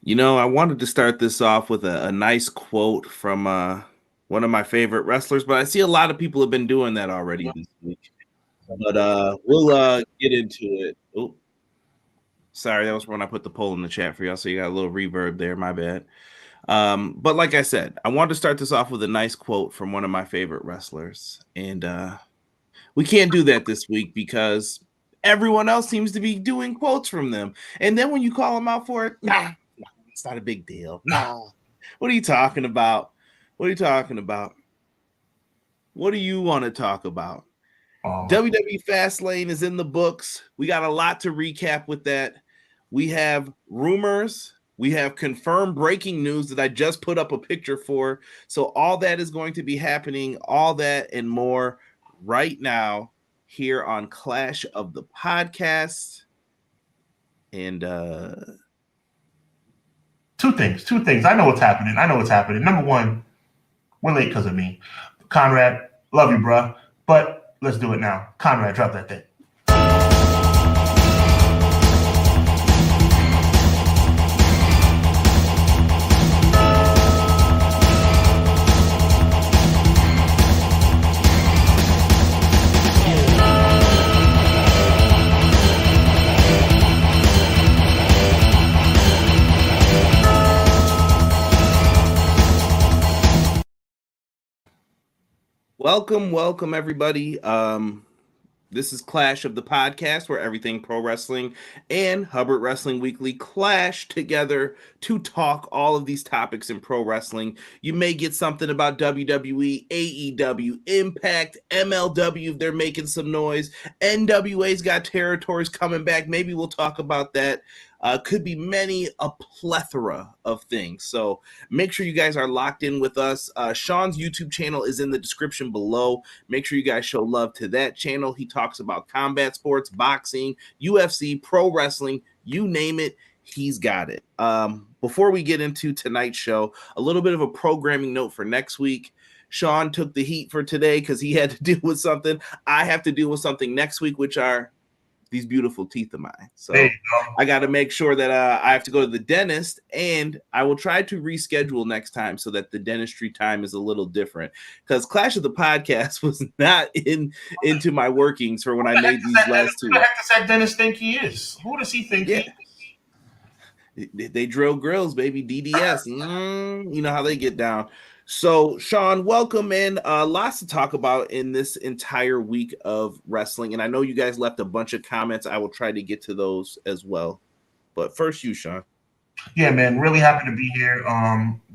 I wanted to start this off with a nice quote from one of my favorite wrestlers, but I see a lot of people have been doing that already this week. But we'll get into it. Oh, sorry, that was when I put the poll in the chat for y'all, so you got a little reverb there. My bad. But like I said, I wanted to start this off with a nice quote from one of my favorite wrestlers, and we can't do that this week because everyone else seems to be doing quotes from them. And then when you call them out for it, nah, it's not a big deal. Nah. What are you talking about? What are you talking about? What do you want to talk about? WWE Fastlane is in the books. We got a lot to recap with that. We have rumors. We have confirmed breaking news that I just put up a picture for. So all that is going to be happening, all that and more right now here on Clash of the Podcast. And Two things. I know what's happening. Number one, we're late because of me. Conrad, love you, bruh. But let's do it now. Conrad, drop that thing. Welcome everybody. This is Clash of the Podcast, where everything pro wrestling and Hubbard Wrestling Weekly clash together to talk all of these topics in pro wrestling. You may get something about WWE, AEW, Impact, MLW if they're making some noise. NWA's got territories coming back. Maybe we'll talk about that. Could be a plethora of things. So make sure you guys are locked in with us. Sean's YouTube channel is in the description below. Make sure you guys show love to that channel. He talks about combat sports, boxing, UFC, pro wrestling, you name it, he's got it. Before we get into tonight's show, a little bit of a programming note for next week. Sean took the heat for today because he had to deal with something. I have to deal with something next week, which are these beautiful teeth of mine. So I got to make sure that I have to go to the dentist, and I will try to reschedule next time so that the dentistry time is a little different, because Clash of the Podcast was not into my workings for when I made these last two. Who the heck does that dentist think he is? Who does he think he is? They drill grills, baby. DDS. You know how they get down. So, Sean, welcome, and lots to talk about in this entire week of wrestling. And I know you guys left a bunch of comments. I will try to get to those as well. But first, you, Sean. Yeah, man, really happy to be here.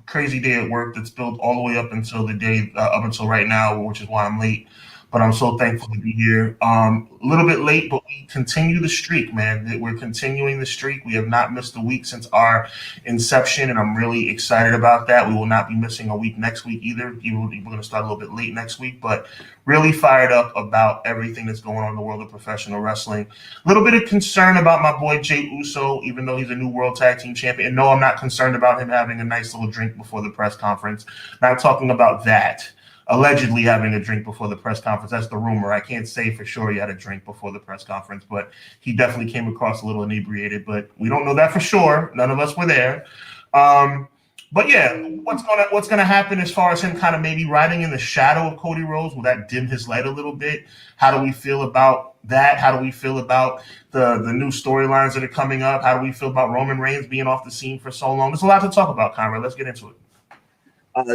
Crazy day at work that's built all the way up until the day, up until right now, which is why I'm late. But I'm so thankful to be here. A little bit late, but we continue the streak, man. We're continuing the streak. We have not missed a week since our inception, and I'm really excited about that. We will not be missing a week next week either. We're going to start a little bit late next week, but really fired up about everything that's going on in the world of professional wrestling. A little bit of concern about my boy Jey Uso, even though he's a new World Tag Team Champion. And no, I'm not concerned about him having a nice little drink before the press conference. Not talking about that. Allegedly having a drink before the press conference. That's the rumor. I can't say for sure he had a drink before the press conference, but he definitely came across a little inebriated. But we don't know that for sure. None of us were there. But yeah, what's gonna happen as far as him kind of maybe riding in the shadow of Cody Rhodes? Will that dim his light a little bit? How do we feel about that? How do we feel about the new storylines that are coming up? How do we feel about Roman Reigns being off the scene for so long? There's a lot to talk about, Conrad. Let's get into it.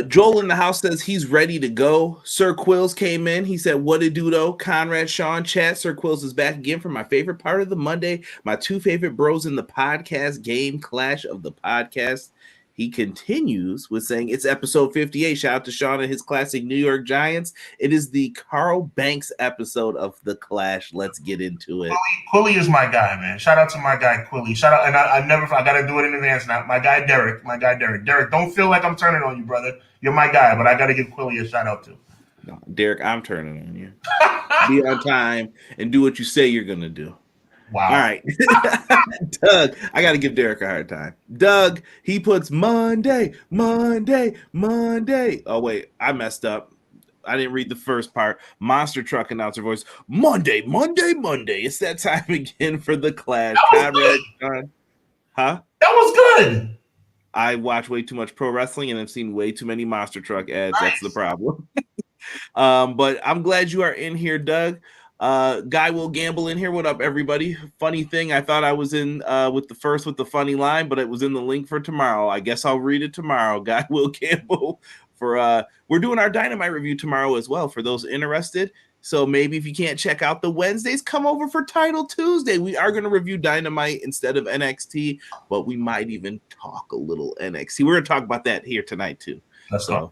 Joel in the house says he's ready to go. Sir Quills came in. He said, what it do though? Conrad, Sean, chat. Sir Quills is back again for my favorite part of the Monday. My two favorite bros in the podcast game, Clash of the Podcast. He continues with saying it's episode 58. Shout out to Sean and his classic New York Giants. It is the Carl Banks episode of The Clash. Let's get into it. Quilly is my guy, man. Shout out to my guy, Quilly. Shout out, and I got to do it in advance now. My guy, Derek. Derek, don't feel like I'm turning on you, brother. You're my guy, but I got to give Quilly a shout out too. No, Derek, I'm turning on you. Be on time and do what you say you're going to do. Wow. All right. Doug, I got to give Derek a hard time. Doug, he puts Monday. Oh, wait, I messed up. I didn't read the first part. Monster truck announcer voice. Monday. It's that time again for the Clash. That was good. Huh? That was good. I watch way too much pro wrestling and I've seen way too many monster truck ads. Nice. That's the problem. But I'm glad you are in here, Doug. Guy will gamble in here. What up, everybody? Funny thing, I thought I was in with the funny line, but it was in the link for tomorrow. I guess I'll read it tomorrow. Guy will gamble for we're doing our Dynamite review tomorrow as well for those interested. So maybe if you can't check out the Wednesdays, come over for Title Tuesday. We are going to review Dynamite instead of NXT, but we might even talk a little NXT. We're going to talk about that here tonight too. So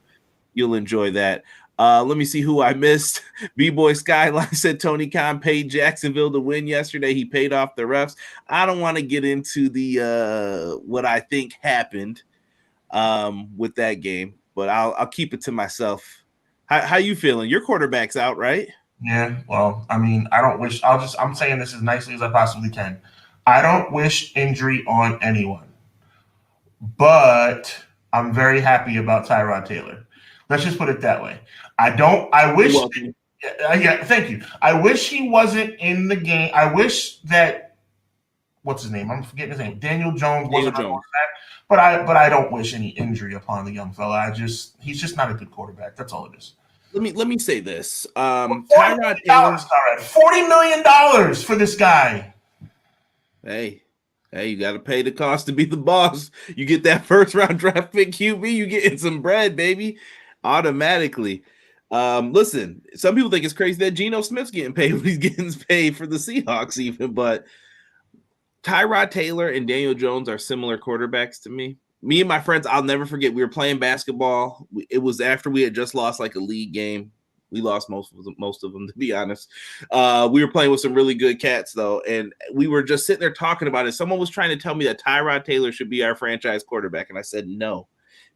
you'll enjoy that. Let me see who I missed. B-Boy Skyline said Tony Khan paid Jacksonville to win yesterday. He paid off the refs. I don't want to get into the what I think happened with that game, but I'll keep it to myself. How you feeling? Your quarterback's out, right? Yeah, well, I mean, I don't wish. I'm saying this as nicely as I possibly can. I don't wish injury on anyone, but I'm very happy about Tyrod Taylor. Let's just put it that way. I wish. Yeah, thank you. I wish he wasn't in the game. I wish that. What's his name? I'm forgetting his name. Daniel Jones wasn't on quarterback. But I don't wish any injury upon the young fella. He's just not a good quarterback. That's all it is. Let me say this. Tyrod Taylor, $40 million for this guy. Hey, you got to pay the cost to be the boss. You get that first round draft pick QB, you getting some bread, baby, automatically. Listen, some people think it's crazy that Geno Smith's getting paid when he's getting paid for the Seahawks, even. But Tyrod Taylor and Daniel Jones are similar quarterbacks to me. Me and my friends, I'll never forget, we were playing basketball. It was after we had just lost like a league game. We lost most of them, to be honest. We were playing with some really good cats, though, and we were just sitting there talking about it. Someone was trying to tell me that Tyrod Taylor should be our franchise quarterback, and I said no,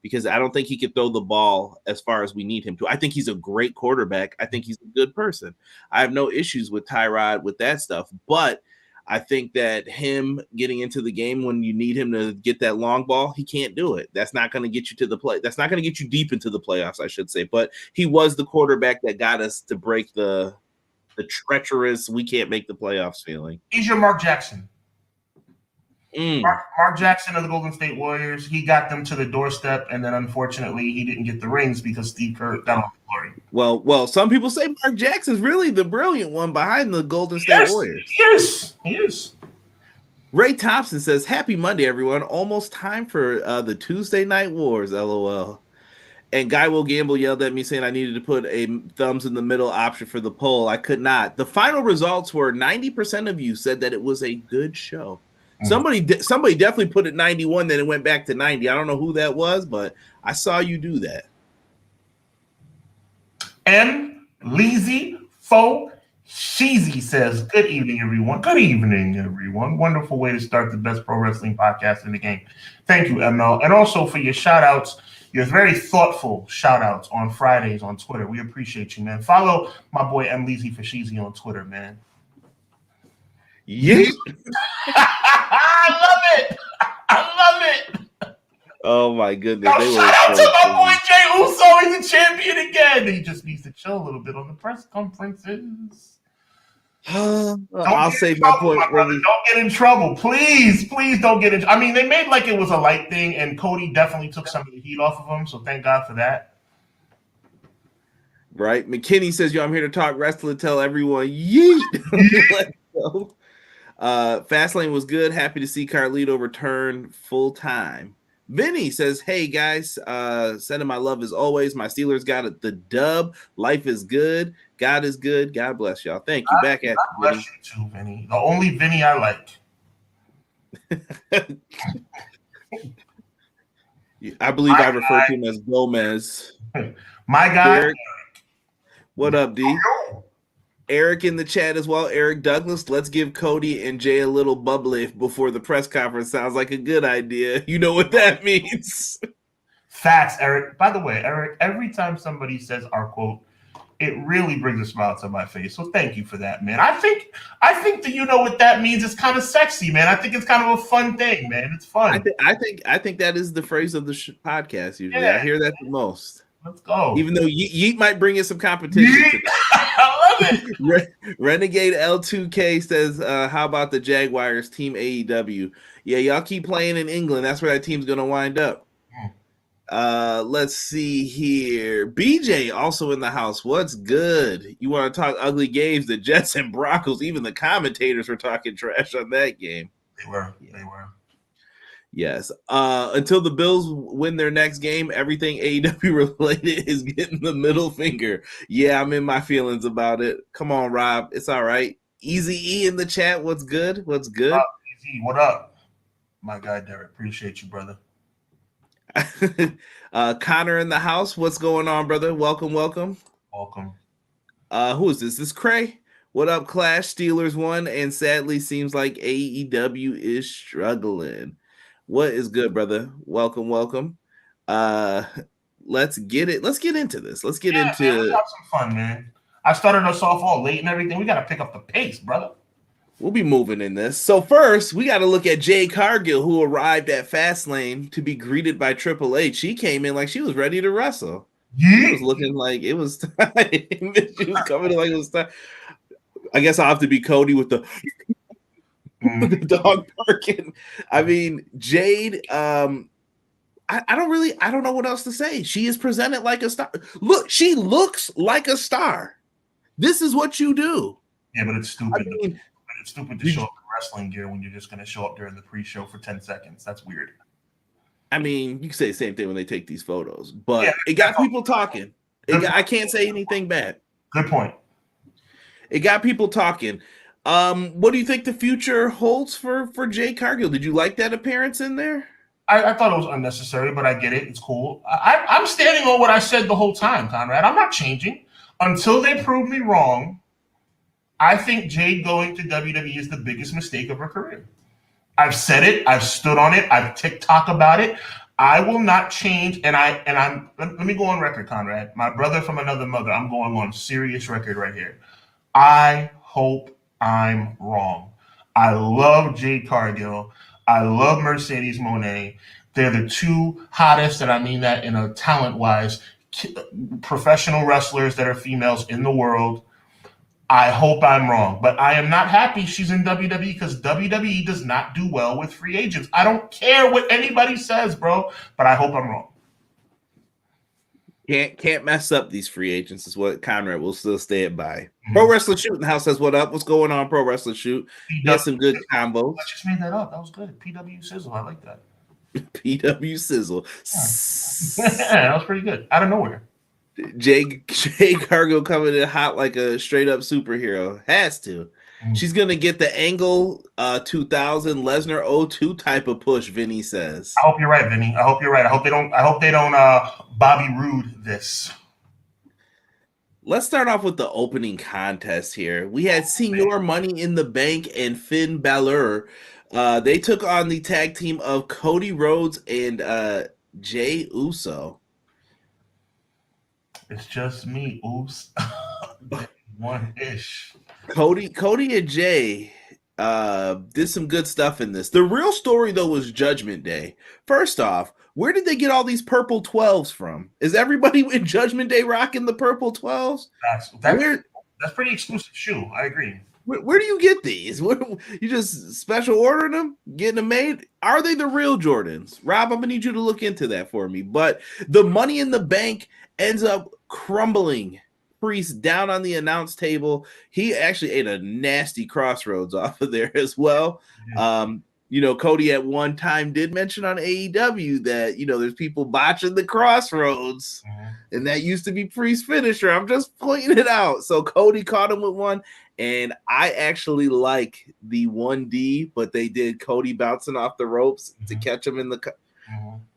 because I don't think he could throw the ball as far as we need him to. I think he's a great quarterback. I think he's a good person. I have no issues with Tyrod with that stuff, but I think that him getting into the game when you need him to get that long ball, he can't do it. That's not going to get you to the play. That's not going to get you deep into the playoffs, I should say. But he was the quarterback that got us to break the treacherous, we can't make the playoffs feeling. He's your Mark Jackson. Mark Jackson of the Golden State Warriors. He got them to the doorstep, and then unfortunately he didn't get the rings because Steve Kerr got all the glory. Well, some people say Mark Jackson's really the brilliant one behind the Golden State Warriors. Yes, he is. Ray Thompson says, "Happy Monday, everyone! Almost time for the Tuesday Night Wars." LOL. And Guy Will Gamble yelled at me saying I needed to put a thumbs in the middle option for the poll. I could not. The final results were 90% of you said that it was a good show. Somebody definitely put it 91, then it went back to 90. I don't know who that was, but I saw you do that. M. Leezy Fo Sheezy says, good evening, everyone. Good evening, everyone. Wonderful way to start the best pro wrestling podcast in the game. Thank you, ML. And also for your shout-outs, your very thoughtful shout-outs on Fridays on Twitter. We appreciate you, man. Follow my boy M. Leezy Fasheezy on Twitter, man. Yeah. I love it. Oh my goodness. Now, shout out to my boy Jey Uso. He's a champion again. He just needs to chill a little bit on the press conferences. I'll save my point. Don't get in trouble. Please don't get in. I mean, they made like it was a light thing, and Cody definitely took some of the heat off of him. So thank God for that. Right. McKinney says, "Yo, I'm here to talk wrestling. Tell everyone, yeet." Let's go. Fastlane was good. Happy to see Carlito return full time. Vinny says, "Hey guys, sending my love as always. My Steelers got it. The dub. Life is good. God is good. God bless y'all. Thank you. Back at you, bless you too, Vinny. The only Vinny I like." I believe I refer to him as Gomez. My guy. Eric. What up, D? Eric in the chat as well. Eric Douglas, let's give Cody and Jay a little bubbly before the press conference. Sounds like a good idea. You know what that means. Facts, Eric. By the way, Eric, every time somebody says our quote, it really brings a smile to my face. So thank you for that, man. I think that you know what that means. It's kind of sexy, man. I think it's kind of a fun thing, man. It's fun. I think that is the phrase of the podcast usually. Yeah. I hear that the most. Let's go. Even though Yeet might bring in some competition today. I love Renegade L2K says, how about the Jaguars team AEW? Yeah, y'all keep playing in England. That's where that team's going to wind up. Let's see here. BJ also in the house. What's good? You want to talk ugly games? The Jets and Broncos, even the commentators were talking trash on that game. They were. They were. Yes. Until the Bills win their next game, everything AEW related is getting the middle finger. Yeah, I'm in my feelings about it. Come on, Rob. It's all right. Easy E in the chat. What's good? What's good? Easy. What up? My guy, Derek. Appreciate you, brother. Connor in the house. What's going on, brother? Welcome. Welcome. Who is this? This is Cray. What up, Clash? Steelers won, and sadly seems like AEW is struggling. What is good, brother? Welcome. Let's get it. Let's get into this. Let's get into. Man, let's have some fun, man. I started us off all late and everything. We got to pick up the pace, brother. We'll be moving in this. So first, we got to look at Jade Cargill, who arrived at Fastlane to be greeted by Triple H. She came in like she was ready to wrestle. Yeah. She was looking like it was time. She was coming in like it was time. I guess I'll have to be Cody with the, with the dog barking. I mean, Jade, I don't know what else to say. She is presented like a star. Look, she looks like a star. This is what you do. Yeah, but it's stupid. I mean, it's stupid to show up in wrestling gear when you're just going to show up during the pre-show for 10 seconds. That's weird. I mean, you can say the same thing when they take these photos, but it got people talking. I can't say anything bad. Good point. It got people talking. What do you think the future holds for Jade Cargill? Did you like that appearance in there? I thought it was unnecessary, but I get it. It's cool. I'm standing on what I said the whole time, Conrad. I'm not changing. Until they prove me wrong, I think Jade going to WWE is the biggest mistake of her career. I've said it. I've stood on it. I've TikTok about it. I will not change. Let me go on record, Conrad. My brother from another mother. I'm going on serious record right here. I hope I'm wrong. I love Jade Cargill. I love Mercedes Moné. They're the two hottest, and I mean that in a talent-wise, professional wrestlers that are females in the world. I hope I'm wrong, but I am not happy she's in WWE because WWE does not do well with free agents. I don't care what anybody says, bro, but I hope I'm wrong. Can't mess up these free agents is what Conrad will still stand by. Pro Wrestling Shoot in the house says, what up? What's going on, Pro Wrestling Shoot? Got some good combos. I just made that up. That was good. PW Sizzle. I like that. PW Sizzle. Yeah, that was pretty good. Out of nowhere. Jade Cargill coming in hot like a straight up superhero. Has to. She's gonna get the Angle 2000 Lesnar 02 type of push. Vinny says. I hope you're right, Vinny. I hope you're right. I hope they don't Bobby Roode this. Let's start off with the opening contest here. We had Senor Money in the Bank and Finn Balor. They took on the tag team of Cody Rhodes and Jey Uso. It's just me, oops. One-ish. Cody and Jay did some good stuff in this. The real story, though, was Judgment Day. First off, where did they get all these purple 12s from? Is everybody in Judgment Day rocking the purple 12s? That's pretty exclusive shoe. I agree. Where do you get these? You just special ordering them, getting them made? Are they the real Jordans? Rob, I'm going to need you to look into that for me. But the Money in the Bank ends up crumbling Priest down on the announce table. He actually ate a nasty crossroads off of there as well. Cody at one time did mention on AEW that, there's people botching the crossroads, and that used to be Priest's finisher. I'm just pointing it out. So Cody caught him with one, and I actually like the 1D, but they did Cody bouncing off the ropes to catch him in the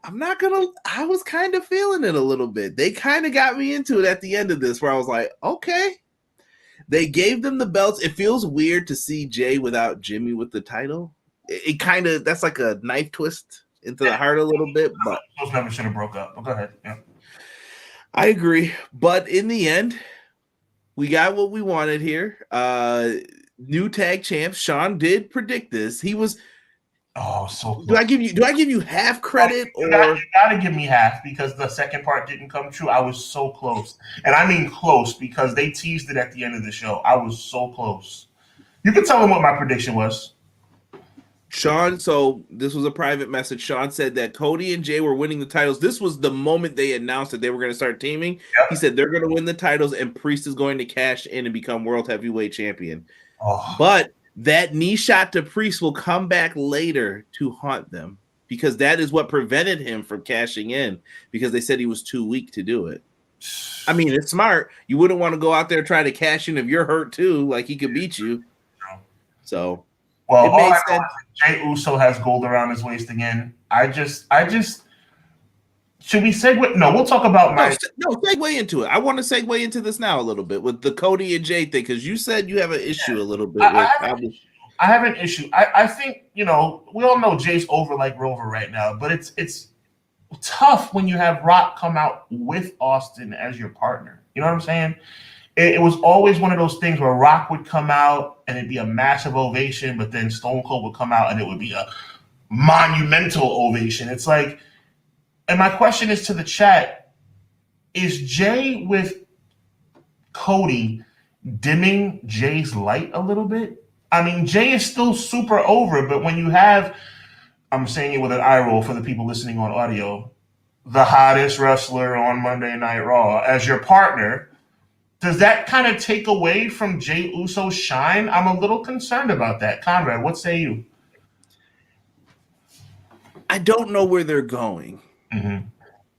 I was kind of feeling it a little bit. They kind of got me into it at the end of this where I was like, okay. They gave them the belts. It feels weird to see Jay without Jimmy with the title. It kind of, that's like a knife twist into the heart a little bit. But those never should have broke up. But go ahead. Yeah. I agree. But in the end, we got what we wanted here. New tag champs. Sean did predict this. Oh, so Do close. I give you half credit You or gotta give me half because the second part didn't come true. I was so close. And I mean close because they teased it at the end of the show. I was so close. You can tell them what my prediction was. Sean? So this was a private message. Sean said that Cody and Jay were winning the titles. This was the moment they announced that they were going to start teaming. He Yep. said they're going to win the titles and Priest is going to cash in and become world heavyweight champion. Oh, But that knee shot to Priest will come back later to haunt them because that is what prevented him from cashing in because they said he was too weak to do it. I mean, it's smart. You wouldn't want to go out there trying to cash in if you're hurt too, like he could beat you. So well, it all made I know sense. is that Jey Uso has gold around his waist again. I just should we segue? No, we'll talk about my. No, segue into it. I want to segue into this now a little bit with the Cody and Jay thing because you said you have an issue a little bit with. I have an issue. I think we all know Jay's over like Rover right now, but it's tough when you have Rock come out with Austin as your partner. You know what I'm saying? It was always one of those things where Rock would come out and it'd be a massive ovation, but then Stone Cold would come out and it would be a monumental ovation. It's like, and my question is to the chat: is Jay with Cody dimming Jay's light a little bit? I mean, Jay is still super over, but when you have, I'm saying it with an eye roll for the people listening on audio, the hottest wrestler on Monday Night Raw as your partner, does that kind of take away from Jey Uso's shine? I'm a little concerned about that. Conrad, what say you? I don't know where they're going. Mm-hmm.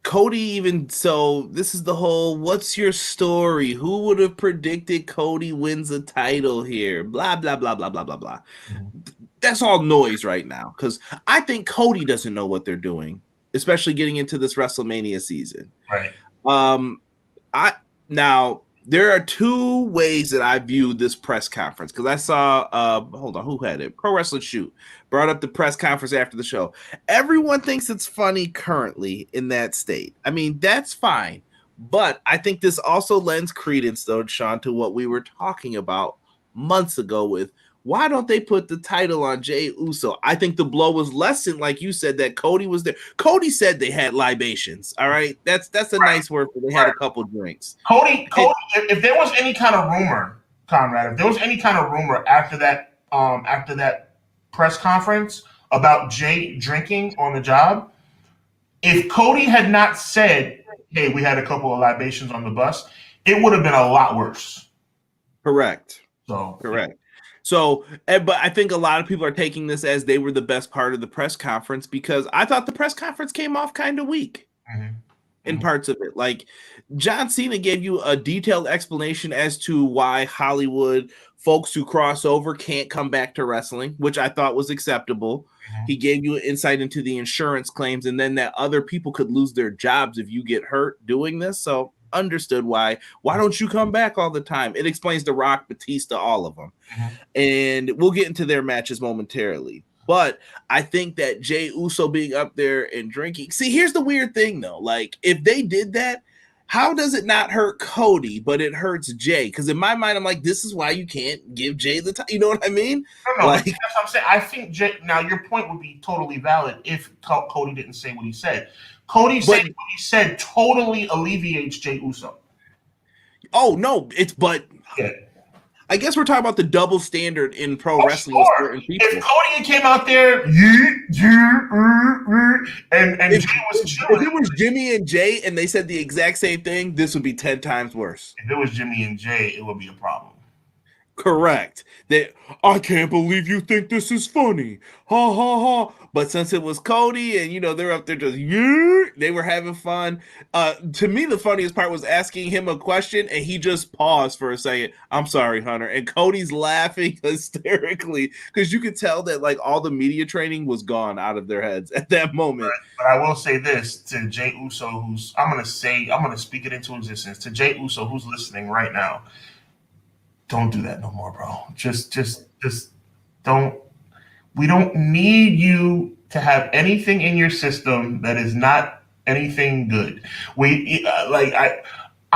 Cody, even so, this is the whole what's your story? Who would have predicted Cody wins a title here? Blah, blah, blah, blah, blah, blah, blah. Mm-hmm. That's all noise right now because I think Cody doesn't know what they're doing, especially getting into this WrestleMania season. Right. Now there are two ways that I viewed this press conference because I saw hold on, who had it? Pro Wrestling Shoot brought up the press conference after the show. Everyone thinks it's funny currently in that state. I mean, that's fine, but I think this also lends credence though, Sean, to what we were talking about months ago with why don't they put the title on Jey Uso? I think the blow was lessened, like you said, that Cody was there. Cody said they had libations. All right, that's a nice word for they had a couple drinks. Cody, if there was any kind of rumor, Conrad, if there was any kind of rumor after that press conference about Jay drinking on the job, if Cody had not said, "Hey, we had a couple of libations on the bus," it would have been a lot worse. Correct. So correct. So, but I think a lot of people are taking this as they were the best part of the press conference because I thought the press conference came off kind of weak in parts of it. Like John Cena gave you a detailed explanation as to why Hollywood folks who cross over can't come back to wrestling, which I thought was acceptable. He gave you an insight into the insurance claims and then that other people could lose their jobs if you get hurt doing this. So understood why don't you come back all the time? It explains The Rock, Batista, all of them. And we'll get into their matches momentarily. But I think that Jey Uso being up there and drinking. See, here's the weird thing though. Like if they did that, how does it not hurt Cody, but it hurts Jay? Because in my mind, I'm like, this is why you can't give Jay the time. You know what I mean? No, like, that's what I'm saying. I think Jay. Now your point would be totally valid if Cody didn't say what he said. Cody saying what he said totally alleviates Jey Uso. Oh no, Yeah. I guess we're talking about the double standard in pro wrestling with certain people. If Cody came out there and if, Jay was chilling, if it was Jimmy and Jay and they said the exact same thing, this would be 10 times worse. If it was Jimmy and Jay, it would be a problem. Correct. I can't believe you think this is funny. Ha ha ha. But since it was Cody and they're up there just they were having fun. To me, the funniest part was asking him a question and he just paused for a second. I'm sorry, Hunter. And Cody's laughing hysterically because you could tell that like all the media training was gone out of their heads at that moment. But I will say this to Jey Uso, I'm gonna speak it into existence. To Jey Uso, who's listening right now. Don't do that no more, bro. Just don't. We don't need you to have anything in your system that is not anything good.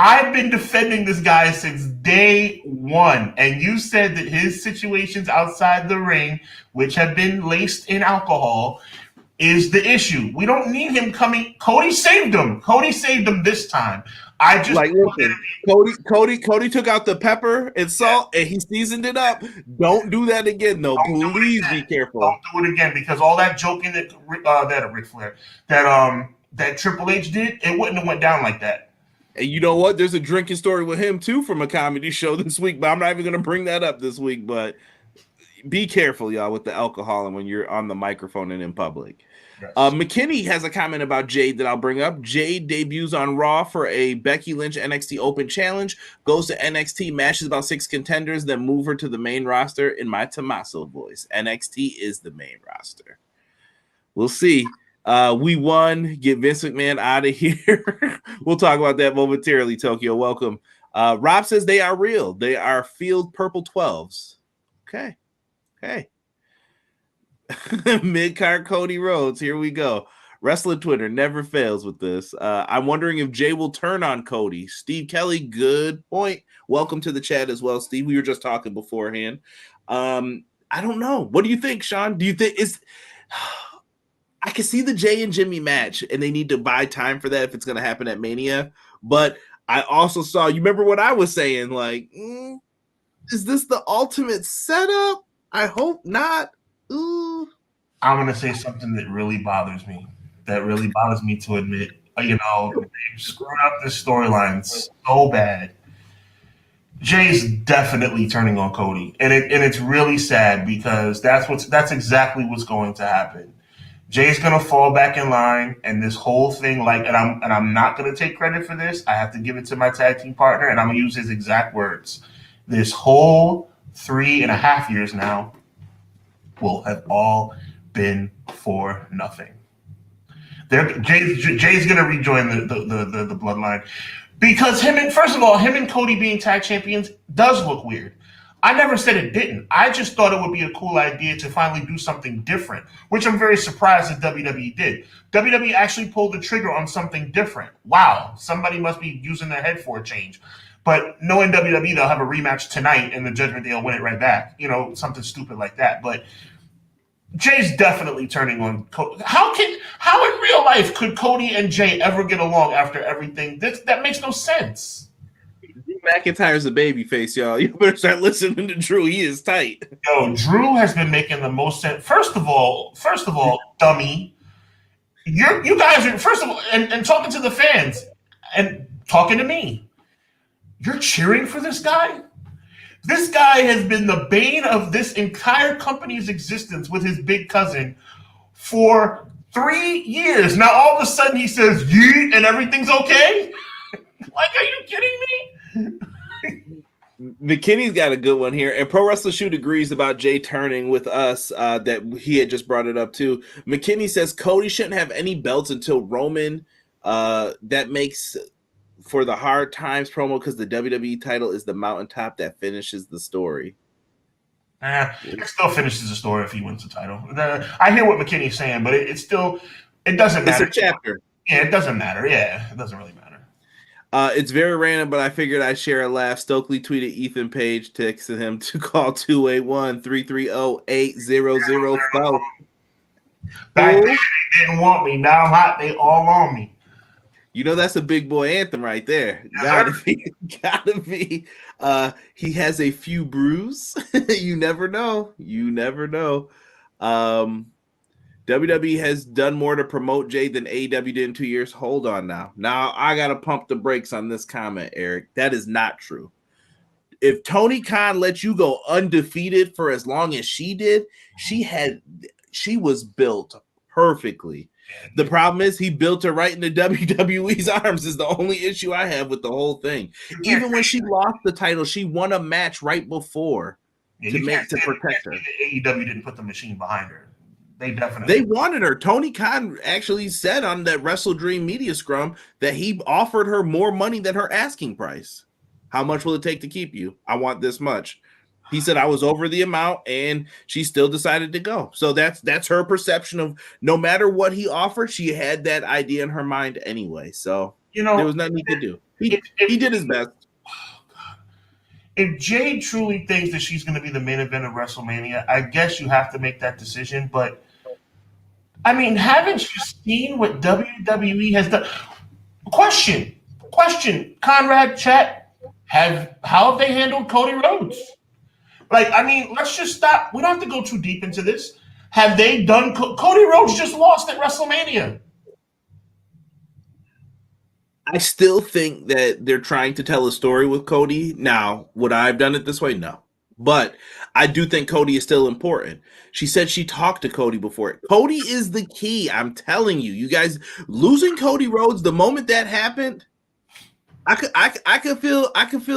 I've been defending this guy since day one, and you said that his situations outside the ring, which have been laced in alcohol, is the issue. We don't need him coming. Cody saved him. Cody saved him this time. I just listen, Cody took out the pepper and salt and he seasoned it up. Don't do that again, though. Please be careful. Don't do it again, because all that joking that Ric Flair, that Triple H did, it wouldn't have went down like that. And you know what? There's a drinking story with him too from a comedy show this week, but I'm not even going to bring that up this week. But be careful, y'all, with the alcohol and when you're on the microphone and in public. Yes. McKinney has a comment about Jade that I'll bring up. Jade debuts on Raw for a Becky Lynch NXT Open Challenge, goes to NXT, matches about 6 contenders, then move her to the main roster. In my Tommaso voice, NXT is the main roster. We'll see. We won. Get Vince McMahon out of here. We'll talk about that momentarily, Tokyo. Welcome. Rob says they are real. They are field purple 12s. Okay. Mid-card Cody Rhodes. Here we go. Wrestling Twitter never fails with this. I'm wondering if Jay will turn on Cody. Steve Kelly, good point. Welcome to the chat as well, Steve. We were just talking beforehand. I don't know. What do you think, Sean? Do you think I can see the Jay and Jimmy match, and they need to buy time for that if it's going to happen at Mania. But I also saw, you remember what I was saying? Like, is this the ultimate setup? I hope not. Ooh. I'm going to say something that really bothers me. That really bothers me to admit. They screwed up this storyline so bad. Jay's definitely turning on Cody, and it's really sad, because that's exactly what's going to happen. Jay's gonna fall back in line, and this whole thing, and I'm not gonna take credit for this. I have to give it to my tag team partner, and I'm gonna use his exact words. This whole 3.5 years now will have all been for nothing. Jay's gonna rejoin the bloodline, because him and Cody being tag champions does look weird. I never said it didn't. I just thought it would be a cool idea to finally do something different, which I'm very surprised that WWE did. WWE actually pulled the trigger on something different. Wow, somebody must be using their head for a change. But knowing WWE, they'll have a rematch tonight, and the Judgment Day will win it right back. Something stupid like that. But Jay's definitely turning on Cody. How in real life could Cody and Jay ever get along after everything? That makes no sense. McIntyre's a babyface, y'all. You better start listening to Drew. He is tight. Yo, Drew has been making the most sense. First of all, dummy. You guys are, first of all, and talking to the fans and talking to me. You're cheering for this guy? This guy has been the bane of this entire company's existence with his big cousin for 3 years. Now all of a sudden he says yeet and everything's okay? Like, are you kidding me? McKinney's got a good one here, and Pro Wrestler Shoot agrees about Jay turning with us, that he had just brought it up too. McKinney says Cody shouldn't have any belts until Roman. That makes for the hard times promo, because the WWE title is the mountaintop that finishes the story. It still finishes the story if he wins the title. I hear what McKinney's saying, but it doesn't matter. It's a chapter. Yeah, it doesn't matter. Yeah, it doesn't really matter. It's very random, but I figured I'd share a laugh. Stokely tweeted Ethan Page, texted him to call 281-330-8005. Back then, they didn't want me. Now I'm hot. They all on me. That's a big boy anthem right there. Gotta be. He has a few brews. You never know. WWE has done more to promote Jay than AEW did in 2 years. Hold on now. Now I got to pump the brakes on this comment, Eric. That is not true. If Tony Khan let you go undefeated for as long as she did, she was built perfectly. The problem is he built her right into WWE's arms is the only issue I have with the whole thing. Even when she lost the title, she won a match right before to protect her. AEW didn't put the machine behind her. They wanted her. Tony Khan actually said on that Wrestle Dream media scrum that he offered her more money than her asking price. How much will it take to keep you? I want this much. He said I was over the amount, and she still decided to go. So that's her perception of no matter what he offered, she had that idea in her mind anyway. So there was nothing he could do. He did his best. If Jade truly thinks that she's going to be the main event of WrestleMania, I guess you have to make that decision. But I mean, haven't you seen what WWE has done? Question, Conrad, chat. How have they handled Cody Rhodes? Like, I mean, let's just stop. We don't have to go too deep into this. Have they done? Cody Rhodes just lost at WrestleMania. I still think that they're trying to tell a story with Cody. Now, would I have done it this way? No. But I do think Cody is still important. She said she talked to Cody before. Cody is the key. I'm telling you, you guys losing Cody Rhodes, the moment that happened, I could feel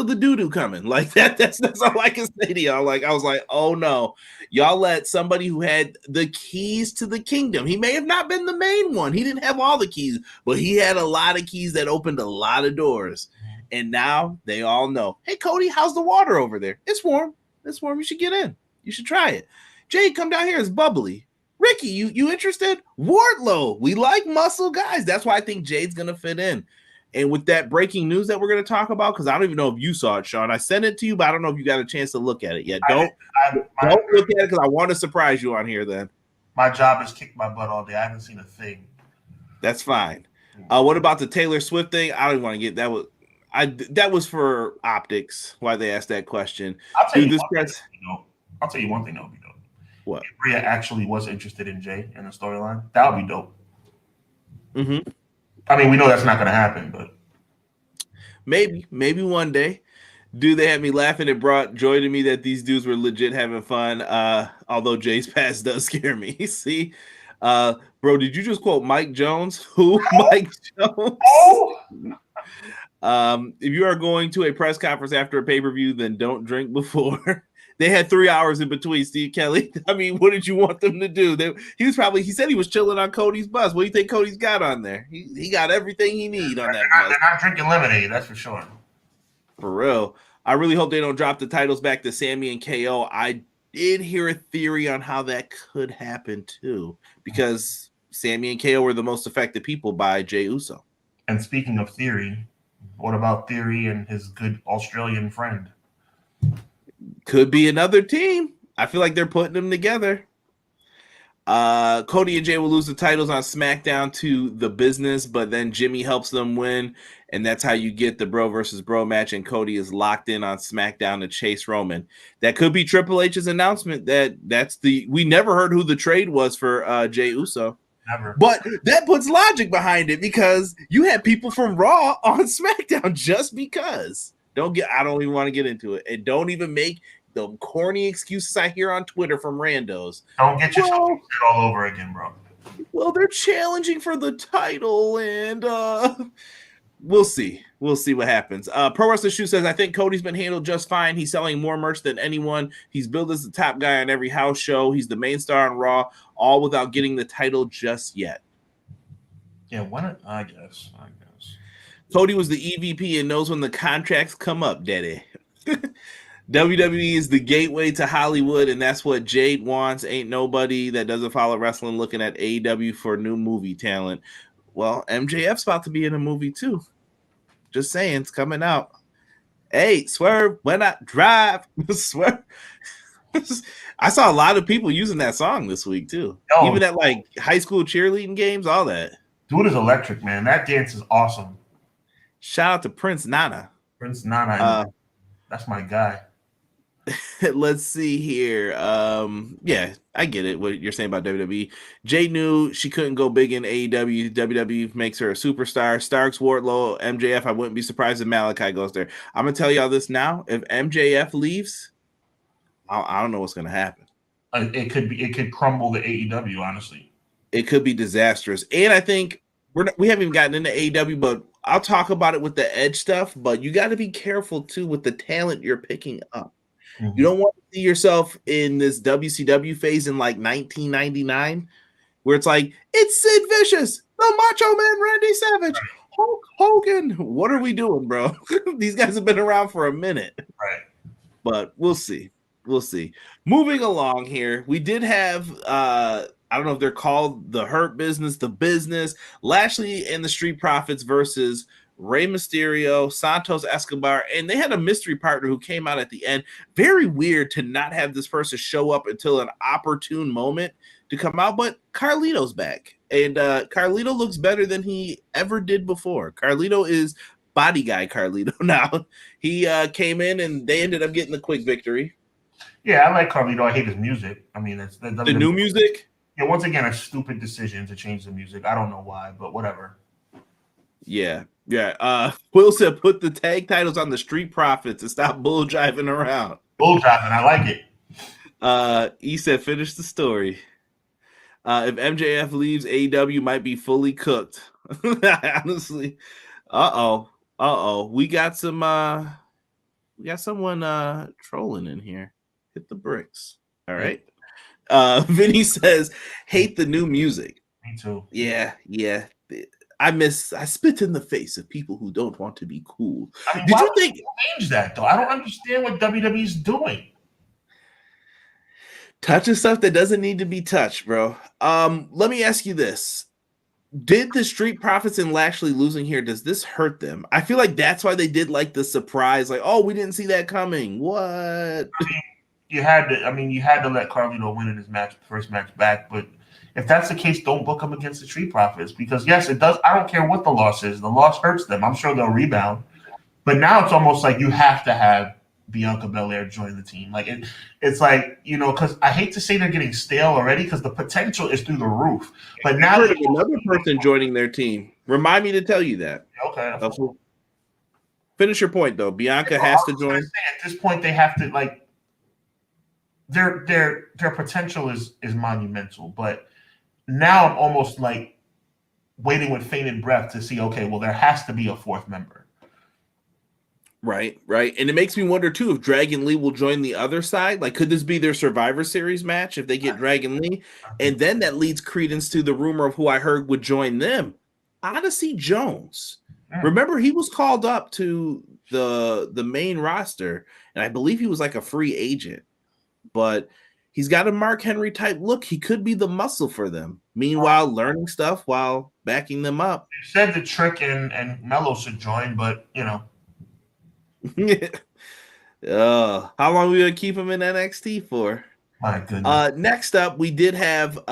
the doo-doo coming. Like that's all I can say to y'all. Like, I was like, oh no, y'all let somebody who had the keys to the kingdom. He may have not been the main one. He didn't have all the keys, but he had a lot of keys that opened a lot of doors. And now they all know. Hey, Cody, how's the water over there? It's warm. It's warm. You should get in. You should try it. Jay, come down here. It's bubbly. Ricky, you interested? Wardlow. We like muscle guys. That's why I think Jade's gonna fit in. And with that breaking news that we're going to talk about, because I don't even know if you saw it, Sean. I sent it to you, but I don't know if you got a chance to look at it yet. Don't look at it because I want to surprise you on here then. My job is kick my butt all day. I haven't seen a thing. That's fine. What about the Taylor Swift thing? I don't even want to get that. That was for optics, why they asked that question. I'll tell you one thing that would be dope. What? If Rhea actually was interested in Jay in the storyline, that would be dope. Mm-hmm. I mean, we know that's not going to happen, but maybe one day. Dude, they had me laughing. It brought joy to me that these dudes were legit having fun. Although Jay's past does scare me. See, bro, did you just quote Mike Jones? Who? Mike Jones? If you are going to a press conference after a pay-per-view, then don't drink before. They had 3 hours in between, Steve Kelly. I mean, what did you want them to do? He said he was chilling on Cody's bus. What do you think Cody's got on there? He got everything he needs on that bus. They're not drinking lemonade, that's for sure. For real. I really hope they don't drop the titles back to Sammy and KO. I did hear a theory on how that could happen too, because Sammy and KO were the most affected people by Jey Uso. And speaking of theory, what about Theory and his good Australian friend? Could be another team. I feel like they're putting them together. Cody and Jay will lose the titles on SmackDown to The Business, but then Jimmy helps them win, and that's how you get the bro versus bro match, and Cody is locked in on SmackDown to chase Roman. That could be Triple H's announcement. We never heard who the trade was for Jey Uso. Never. But that puts logic behind it because you had people from Raw on SmackDown just because. I don't even want to get into it. And don't even make the corny excuses I hear on Twitter from randos. Don't get yourself all over again, bro. Well, they're challenging for the title, and we'll see. We'll see what happens. Pro Wrestler Shoe says, I think Cody's been handled just fine. He's selling more merch than anyone. He's billed as the top guy on every house show. He's the main star on Raw, all without getting the title just yet. Yeah, I guess. Cody was the EVP and knows when the contracts come up, daddy. WWE is the gateway to Hollywood, and that's what Jade wants. Ain't nobody that doesn't follow wrestling looking at AEW for new movie talent. Well, MJF's about to be in a movie too. Just saying, it's coming out. Hey, swerve when I drive. Swerve. I saw a lot of people using that song this week too. Even at like high school cheerleading games, all that. Dude is electric, man. That dance is awesome. Shout out to Prince Nana. That's my guy. Let's see here. Yeah, I get it. What you're saying about WWE. Jay knew she couldn't go big in AEW. WWE makes her a superstar. Starks, Wardlow, MJF. I wouldn't be surprised if Malachi goes there. I'm gonna tell y'all this now. If MJF leaves, I don't know what's gonna happen. It could crumble the AEW. Honestly, it could be disastrous. And I think we haven't even gotten into AEW, but I'll talk about it with the Edge stuff. But you got to be careful too with the talent you're picking up. Mm-hmm. You don't want to see yourself in this WCW phase in like 1999, where it's like, it's Sid Vicious, the Macho Man Randy Savage, Hulk Hogan. What are we doing, bro? These guys have been around for a minute. Right. But we'll see. We'll see. Moving along here, we did have, I don't know if they're called the Hurt Business, the Business, Lashley and the Street Profits versus Rey Mysterio, Santos Escobar, and they had a mystery partner who came out at the end. Very weird to not have this person show up until an opportune moment to come out, but Carlito's back. And Carlito looks better than he ever did before. Carlito is body guy Carlito now. He came in and they ended up getting the quick victory. Yeah, I like Carlito. I hate his music. I mean, that's the new music. Yeah, once again, a stupid decision to change the music. I don't know why, but whatever. Yeah. Will said put the tag titles on the Street Profits and stop bull driving around. Bull driving, I like it. He said finish the story. If MJF leaves, AEW might be fully cooked. Honestly. We got someone trolling in here. Hit the bricks. All right. Vinny says, hate the new music. Me too. Yeah. I spit in the face of people who don't want to be cool. I mean, did you think change that though? I don't understand what WWE's doing. Touching stuff that doesn't need to be touched, bro. Let me ask you this. Did the Street Profits and Lashley losing here, does this hurt them? I feel like that's why they did like the surprise, like, oh, we didn't see that coming. What? I mean, you had to let Carlito win in his first match back, but if that's the case, don't book him against the Street Profits because yes, it does. I don't care what the loss is. The loss hurts them. I'm sure they'll rebound. But now it's almost like you have to have Bianca Belair join the team. Like it's like, because I hate to say they're getting stale already because the potential is through the roof. But now there's another person joining their team. Remind me to tell you that. Okay. Finish your point though. Bianca has to join. At this point, they have to like their potential is monumental, but now I'm almost like waiting with bated breath to see, okay, well, there has to be a fourth member. Right. And it makes me wonder, too, if Dragon Lee will join the other side. Like, could this be their Survivor Series match if they get Dragon Lee? And then that leads credence to the rumor of who I heard would join them. Odyssey Jones. Remember, he was called up to the main roster, and I believe he was like a free agent. But he's got a Mark Henry type look. He could be the muscle for them. Meanwhile, learning stuff while backing them up. You said the Trick and Mello should join, but how long are we gonna keep him in NXT for? My goodness. Next up, we did have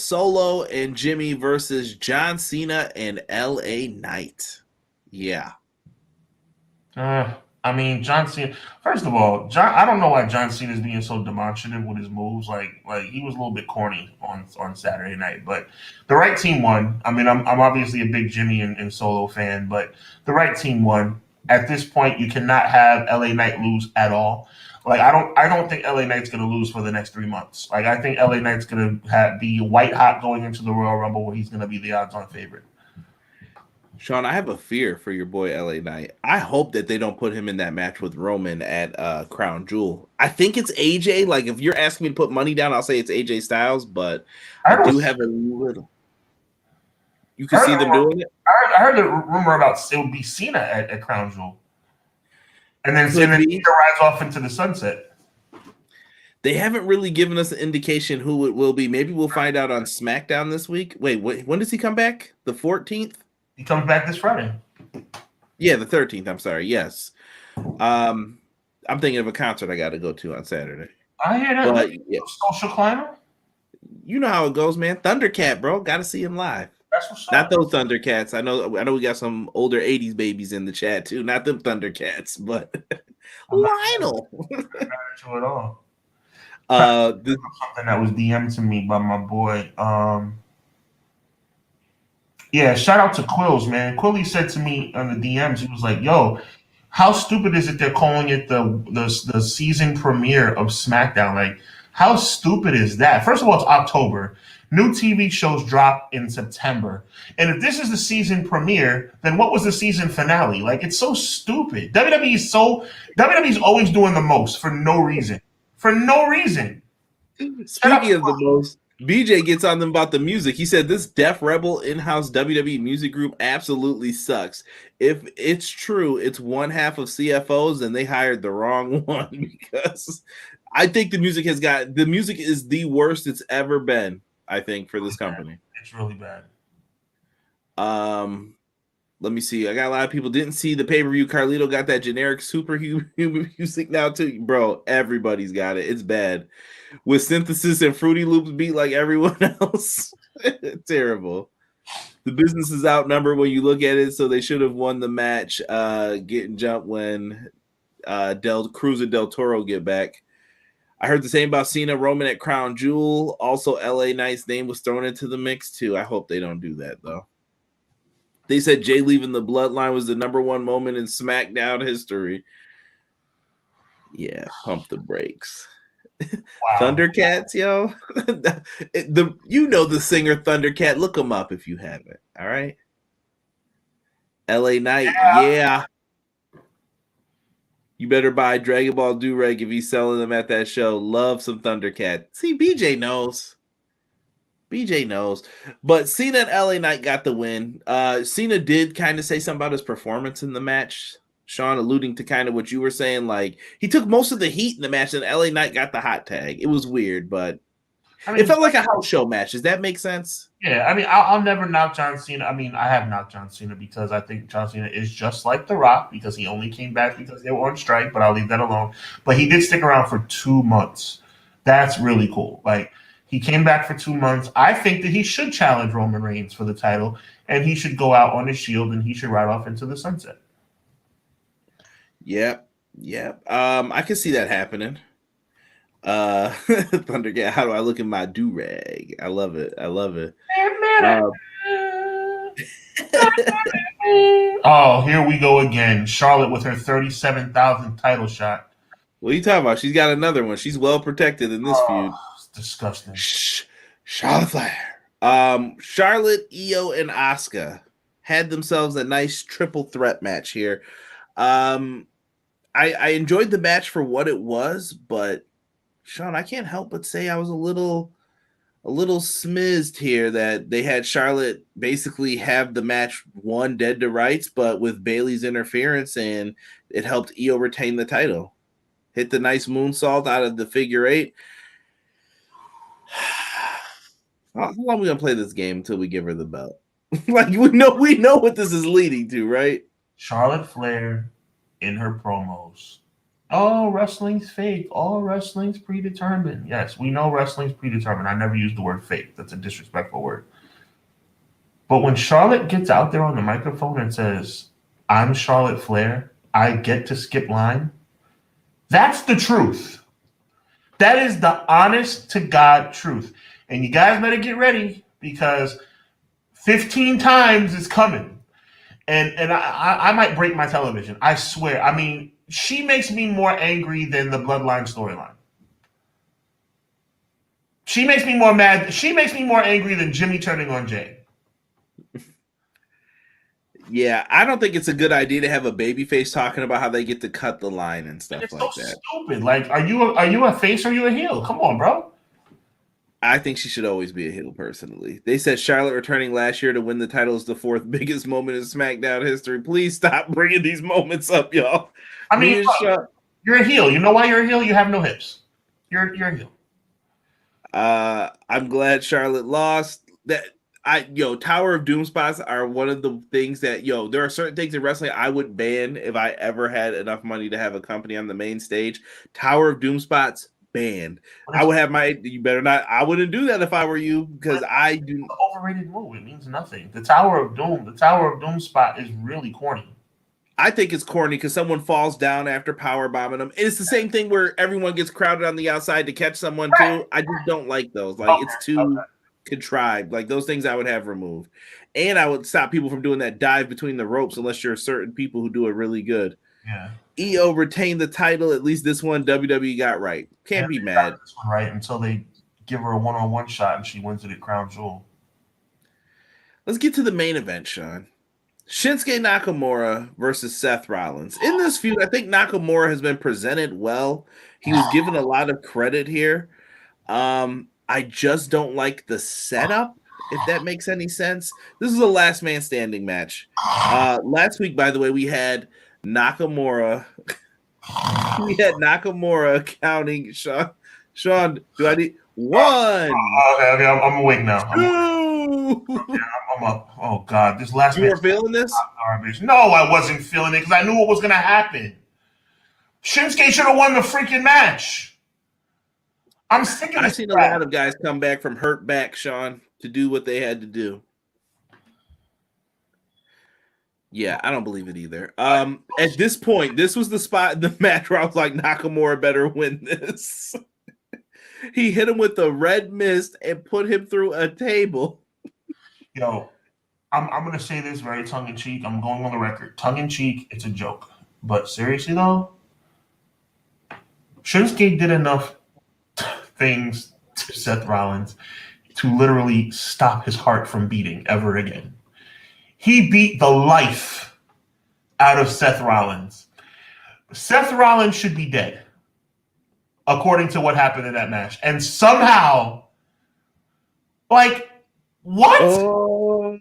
Solo and Jimmy versus John Cena and LA Knight. Yeah. John Cena. First of all, I don't know why John Cena is being so demonstrative with his moves. Like he was a little bit corny on Saturday night, but the right team won. I mean, I'm obviously a big Jimmy and Solo fan, but the right team won. At this point, you cannot have LA Knight lose at all. Like I don't think LA Knight's going to lose for the next 3 months. Like I think LA Knight's going to be white hot going into the Royal Rumble, where he's going to be the odds-on favorite. Sean, I have a fear for your boy LA Knight. I hope that they don't put him in that match with Roman at Crown Jewel. I think it's AJ. Like, if you're asking me to put money down, I'll say it's AJ Styles, but I do have a little. You can see them doing it? I heard the rumor about it would be Cena at Crown Jewel. And then Cena rides off into the sunset. They haven't really given us an indication who it will be. Maybe we'll find out on SmackDown this week. Wait, when does he come back? The 14th? He comes back this Friday. Yeah, the 13th. I'm sorry. Yes. I'm thinking of a concert I got to go to on Saturday. I hear that. But, yeah. Social Climber? You know how it goes, man. Thundercat, bro. Got to see him live. That's what's up. Not those Thundercats. I know we got some older 80s babies in the chat, too. Not them Thundercats, but Lionel. Not at all. This something that was DM'd to me by my boy. Yeah, shout out to Quills, man. Quilly said to me on the DMs, he was like, yo, how stupid is it they're calling it the season premiere of SmackDown? Like, how stupid is that? First of all, it's October. New TV shows drop in September. And if this is the season premiere, then what was the season finale? Like, it's so stupid. WWE's always doing the most for no reason. For no reason. Speaking of the most, BJ gets on them about the music. He said this Def Rebel in-house WWE music group absolutely sucks. If it's true, it's one half of CFOs and they hired the wrong one, because I think the music is the worst it's ever been, I think, for this company. It's really bad. Let me see. I got a lot of people didn't see the pay-per-view. Carlito got that generic superhuman music now too. Bro, everybody's got it. It's bad. With synthesis and Fruity Loops beat like everyone else. Terrible. The business is outnumbered when you look at it, so they should have won the match. Getting jumped when Cruz and Del Toro get back. I heard the same about Cena Roman at Crown Jewel. Also, LA Knight's name was thrown into the mix too. I hope they don't do that though. They said Jay leaving the bloodline was the #1 moment in SmackDown history. Yeah, pump the brakes. Wow. Thundercats, yo. The singer Thundercat. Look him up if you haven't. All right. LA Knight, yeah. You better buy Dragon Ball Do-Rag if he's selling them at that show. Love some Thundercat. See, BJ knows. BJ knows. But Cena and LA Knight got the win. Cena did kind of say something about his performance in the match. Sean, alluding to kind of what you were saying. Like, he took most of the heat in the match and LA Knight got the hot tag. It was weird, but it felt like a house show match. Does that make sense? Yeah, I mean, I'll never knock John Cena. I mean, I have knocked John Cena because I think John Cena is just like The Rock because he only came back because they were on strike, but I'll leave that alone. But he did stick around for 2 months. That's really cool. Like, he came back for 2 months. I think that he should challenge Roman Reigns for the title, and he should go out on his shield, and he should ride off into the sunset. Yep. I can see that happening. Thundercat, how do I look in my do-rag? I love it. Oh, here we go again. Charlotte with her 37,000 title shot. What are you talking about? She's got another one. She's well protected in this feud. It's disgusting. Charlotte Flair. Charlotte, Io, and Asuka had themselves a nice triple threat match here. I enjoyed the match for what it was, but Sean, I can't help but say I was a little smizzed here that they had Charlotte basically have the match won dead to rights, but with Bayley's interference, and it helped Io retain the title. Hit the nice moonsault out of the figure eight. How long are we gonna play this game until we give her the belt? Like we know what this is leading to, right? Charlotte Flair in her promos. Oh, wrestling's fake. All wrestling's predetermined. Yes, we know wrestling's predetermined. I never used the word fake. That's a disrespectful word. But when Charlotte gets out there on the microphone and says, I'm Charlotte Flair, I get to skip line, that's the truth. That is the honest to God truth. And you guys better get ready because 15 times is coming. And I might break my television. I swear. I mean, she makes me more angry than the Bloodline storyline. She makes me more mad. She makes me more angry than Jimmy turning on Jay. Yeah, I don't think it's a good idea to have a babyface talking about how they get to cut the line and stuff like that. It's so stupid. Like, are you a face or are you a heel? Come on, bro. I think she should always be a heel, personally. They said Charlotte returning last year to win the title is the 4th biggest moment in SmackDown history. Please stop bringing these moments up, y'all. I mean, you're a heel. You know why you're a heel? You have no hips. You're a heel. I'm glad Charlotte lost. Tower of Doom spots are one of the things that, there are certain things in wrestling I would ban if I ever had enough money to have a company on the main stage. Tower of Doom spots, banned. I would have you better not. I wouldn't do that if I were you because I do. It's an overrated move. It means nothing. The Tower of Doom spot is really corny. I think it's corny because someone falls down after power bombing them. It's the same thing where everyone gets crowded on the outside to catch someone too. I just don't like those. Like it's too contrived. Like those things I would have removed. And I would stop people from doing that dive between the ropes unless you're certain people who do it really good. Yeah. Io retained the title. At least this one WWE got right. Can't be mad. This one right until they give her a one-on-one shot and she wins it at Crown Jewel. Let's get to the main event, Sean. Shinsuke Nakamura versus Seth Rollins. In this feud, I think Nakamura has been presented well. He was given a lot of credit here. I just don't like the setup, if that makes any sense. This is a last man standing match. Last week, by the way, we had Nakamura. We had Nakamura counting. Sean, do I need one? Okay, I'm awake now. Two. I'm up. Oh God, this last You match were feeling this? garbage. No, I wasn't feeling it because I knew what was gonna happen. Shinsuke should have won the freaking match. I'm sick of I've this seen crap. a lot of guys come back from hurt back, Sean, to do what they had to do. Yeah, I don't believe it either. At this point, this was the spot in the match where I was like, Nakamura better win this. He hit him with the red mist and put him through a table. Yo, I'm gonna say this very tongue in cheek. I'm going on the record. Tongue in cheek, it's a joke. But seriously though, Shinsuke did enough things to Seth Rollins to literally stop his heart from beating ever again. He beat the life out of Seth Rollins. Seth Rollins should be dead, according to what happened in that match. And somehow, like, what? Oh.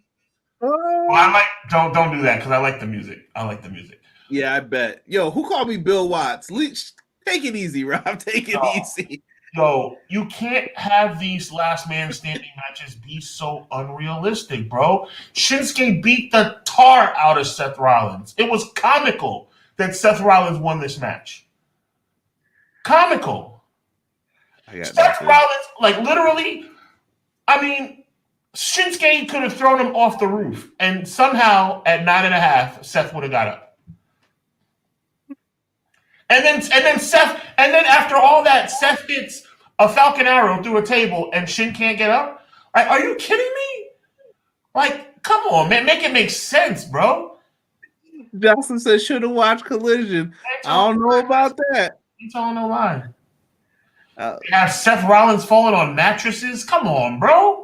Well, I like don't do that because I like the music. I like the music. Yeah, I bet. Yo, who called me Bill Watts? Take it easy, Rob. Take it easy. Yo, you can't have these last man standing matches be so unrealistic, bro. Shinsuke beat the tar out of Seth Rollins. It was comical that Seth Rollins won this match. Comical. Seth Rollins, like literally, I mean, Shinsuke could have thrown him off the roof, and somehow at 9.5, Seth would have got up. And then after all that, Seth hits a Falcon Arrow through a table, and Shin can't get up. Are you kidding me? Like, come on, man, make it make sense, bro. Justin says should have watched Collision. I don't know about that. You telling no lie. Have Seth Rollins falling on mattresses? Come on, bro.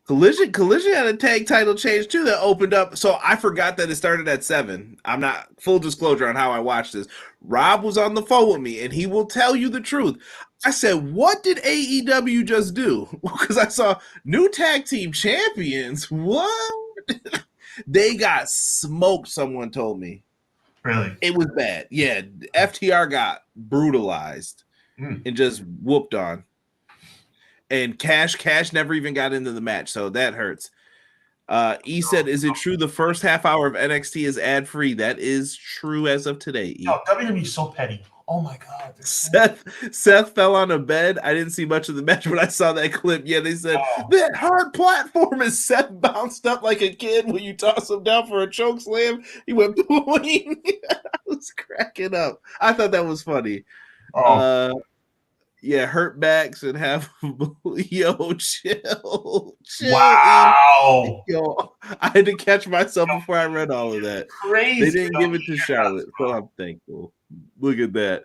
Collision had a tag title change too that opened up. So I forgot that it started at 7. I'm not full disclosure on how I watched this. Rob was on the phone with me and he will tell you the truth. I said, what did AEW just do? Because I saw new tag team champions. What? They got smoked, someone told me. Really? It was bad. Yeah. FTR got brutalized and just whooped on. And Cash never even got into the match, so that hurts. E said, is it true the first half hour of NXT is ad-free? That is true as of today, E. Yo, WWE is so petty. Oh, my God. Seth fell on a bed. I didn't see much of the match, but I saw that clip. Yeah, they said, that hard platform is Seth bounced up like a kid when you toss him down for a choke slam. He went boing. I was cracking up. I thought that was funny. Yeah, hurt backs and have chill. Wow. Yo, I had to catch myself before I read all of that. Crazy. They didn't give it to Charlotte, so I'm thankful. Look at that.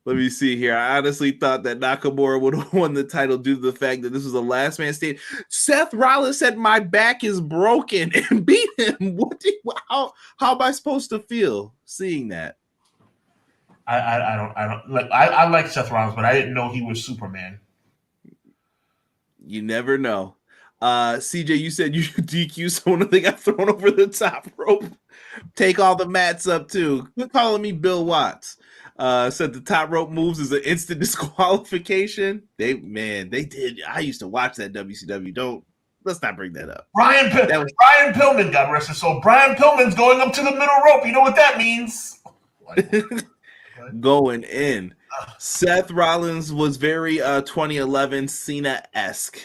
Let me see here. I honestly thought that Nakamura would have won the title due to the fact that this was a last man stand. Seth Rollins said my back is broken and beat him. How am I supposed to feel seeing that? I like Seth Rollins, but I didn't know he was Superman. You never know. CJ, you said you should DQ someone that got thrown over the top rope. Take all the mats up too. Quit calling me Bill Watts. Said the top rope moves is an instant disqualification. They did. I used to watch that WCW. Let's not bring that up. Brian Pillman, God rest his soul. Brian Pillman's going up to the middle rope. You know what that means? Going in. Seth Rollins was very 2011 Cena-esque.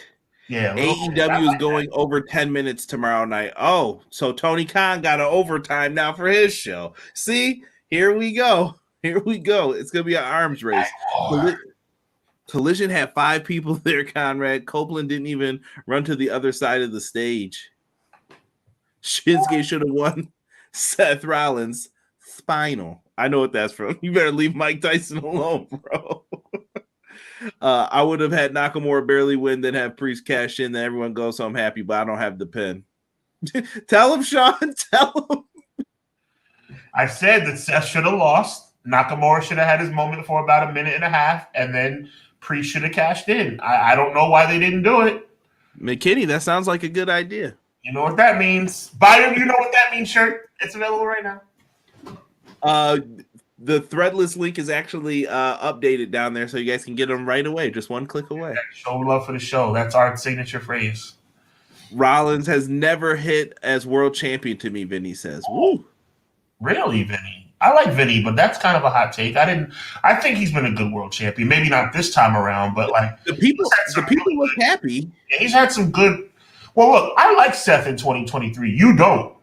Yeah. AEW is going over 10 minutes tomorrow night. Oh, so Tony Khan got an overtime now for his show. See, here we go. It's going to be an arms race. Collision had 5 people there, Conrad. Copeland didn't even run to the other side of the stage. Shinsuke should have won. Seth Rollins, spinal. I know what that's from. You better leave Mike Tyson alone, bro. I would have had Nakamura barely win, then have Priest cash in, then everyone goes, so I'm happy, but I don't have the pin. Tell him, Sean. Tell him. I said that Seth should have lost. Nakamura should have had his moment for about 1.5 minutes, and then Priest should have cashed in. I don't know why they didn't do it. McKinney, that sounds like a good idea. You know what that means. Byron, you know what that means, shirt. It's available right now. The threadless link is actually updated down there, so you guys can get them right away, just one click away. Show love for the show. That's our signature phrase. Rollins has never hit as world champion to me, Vinny says. Woo. Really, Vinny? I like Vinny, but that's kind of a hot take. I think he's been a good world champion. Maybe not this time around, but like The people really look happy. he's had some good. Well, look, I like Seth in 2023. You don't.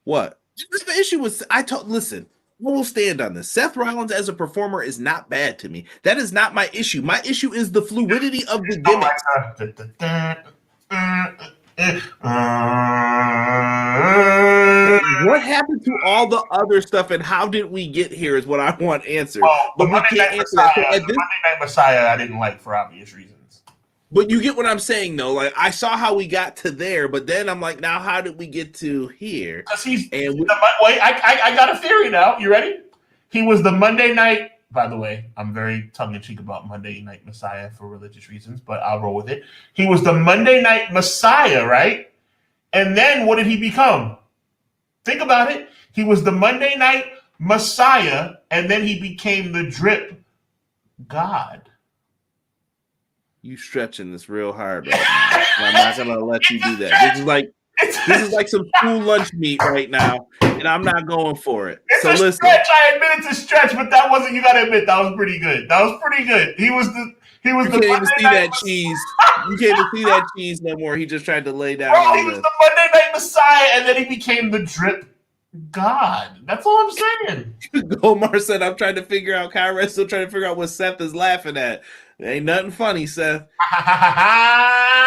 What? The issue was listen, we'll stand on this. Seth Rollins as a performer is not bad to me. That is not my issue. My issue is the fluidity of the gimmick. What happened to all the other stuff, and how did we get here? Is what I want answered. Well, but we can't answer that. So Monday Night Messiah, I didn't like for obvious reasons. But you get what I'm saying, though. Like, I saw how we got to there, but then I'm like, now how did we get to here? Because I got a theory now. You ready? He was the Monday night. By the way, I'm very tongue-in-cheek about Monday Night Messiah for religious reasons, but I'll roll with it. He was the Monday Night Messiah, right? And then what did he become? Think about it. He was the Monday Night Messiah, and then he became the Drip God. You stretching this real hard right now. I'm not gonna let you do that. This is like some school lunch meat right now, and I'm not going for it. It's a stretch. I admit it's a stretch, but that wasn't. You gotta admit that was pretty good. That was pretty good. He was the. You can't even see that cheese. You can't even see that cheese no more. He just tried to lay down. Bro, he was the Monday Night Messiah, and then he became the Drip God. That's all I'm saying. Gomar said, "I'm trying to figure out." Kyra's still trying to figure out what Seth is laughing at. Ain't nothing funny, Seth. I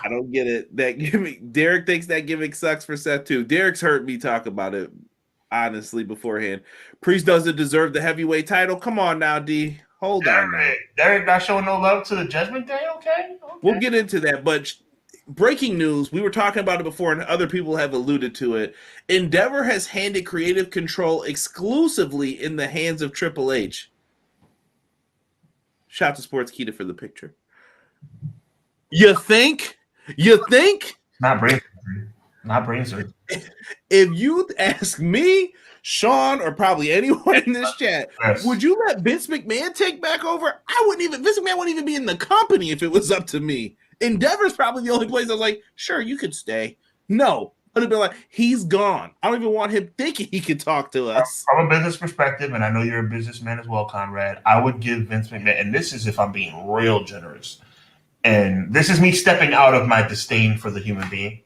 don't get it. That gimmick. Derek thinks that gimmick sucks for Seth too. Derek's heard me talk about it honestly beforehand. Priest doesn't deserve the heavyweight title. Come on now, D. Hold on now. Derek not showing no love to the Judgment Day. Okay. We'll get into that, but breaking news. We were talking about it before, and other people have alluded to it. Endeavor has handed creative control exclusively in the hands of Triple H. Shout to Sports Kita for the picture. You think? Not brain surgery. If you ask me, Sean, or probably anyone in this chat, yes, would you let Vince McMahon take back over? Vince McMahon wouldn't even be in the company if it was up to me. Endeavor's probably the only place I was like, sure, you could stay. No. I'd have been like, he's gone. I don't even want him thinking he could talk to us. From a business perspective, and I know you're a businessman as well, Conrad, I would give Vince McMahon, and this is if I'm being real generous, and this is me stepping out of my disdain for the human being,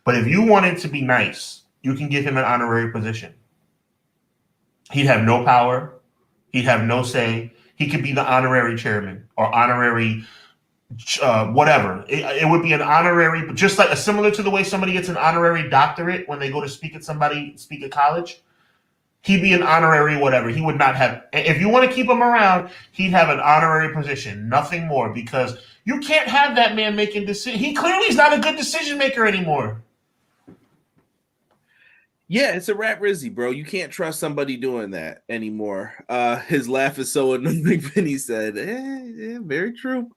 but if you wanted to be nice, you can give him an honorary position. He'd have no power. He'd have no say. He could be the honorary chairman or honorary whatever. It would be an honorary, but just like similar to the way somebody gets an honorary doctorate when they go to speak at college. He'd be an honorary whatever. He would not have, if you want to keep him around, he'd have an honorary position, nothing more, because you can't have that man making decisions. He clearly is not a good decision maker anymore. Yeah, it's a rap Rizzy, bro. You can't trust somebody doing that anymore. His laugh is so annoying, Vinny said. Yeah, very true.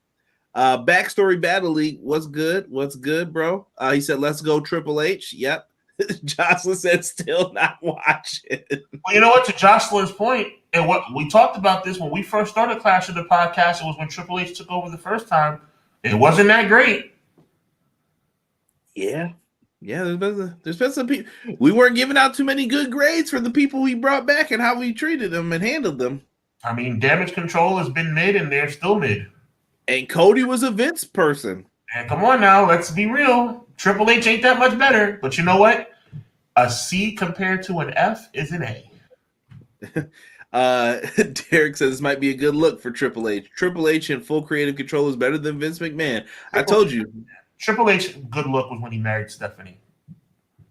Backstory Battle League, what's good, bro? He said, let's go Triple H. Yep. Jocelyn said, still not watching. Well, you know what? To Jocelyn's point, and what we talked about this when we first started Clash of the Podcast, it was when Triple H took over the first time. It wasn't that great. Yeah, there's been some people. We weren't giving out too many good grades for the people we brought back and how we treated them and handled them. I mean, Damage Control has been mid, and they're still mid. And Cody was a Vince person. And come on now, let's be real. Triple H ain't that much better. But you know what? A C compared to an F is an A. Derek says this might be a good look for Triple H. Triple H in full creative control is better than Vince McMahon. I told you. Triple H good look was when he married Stephanie.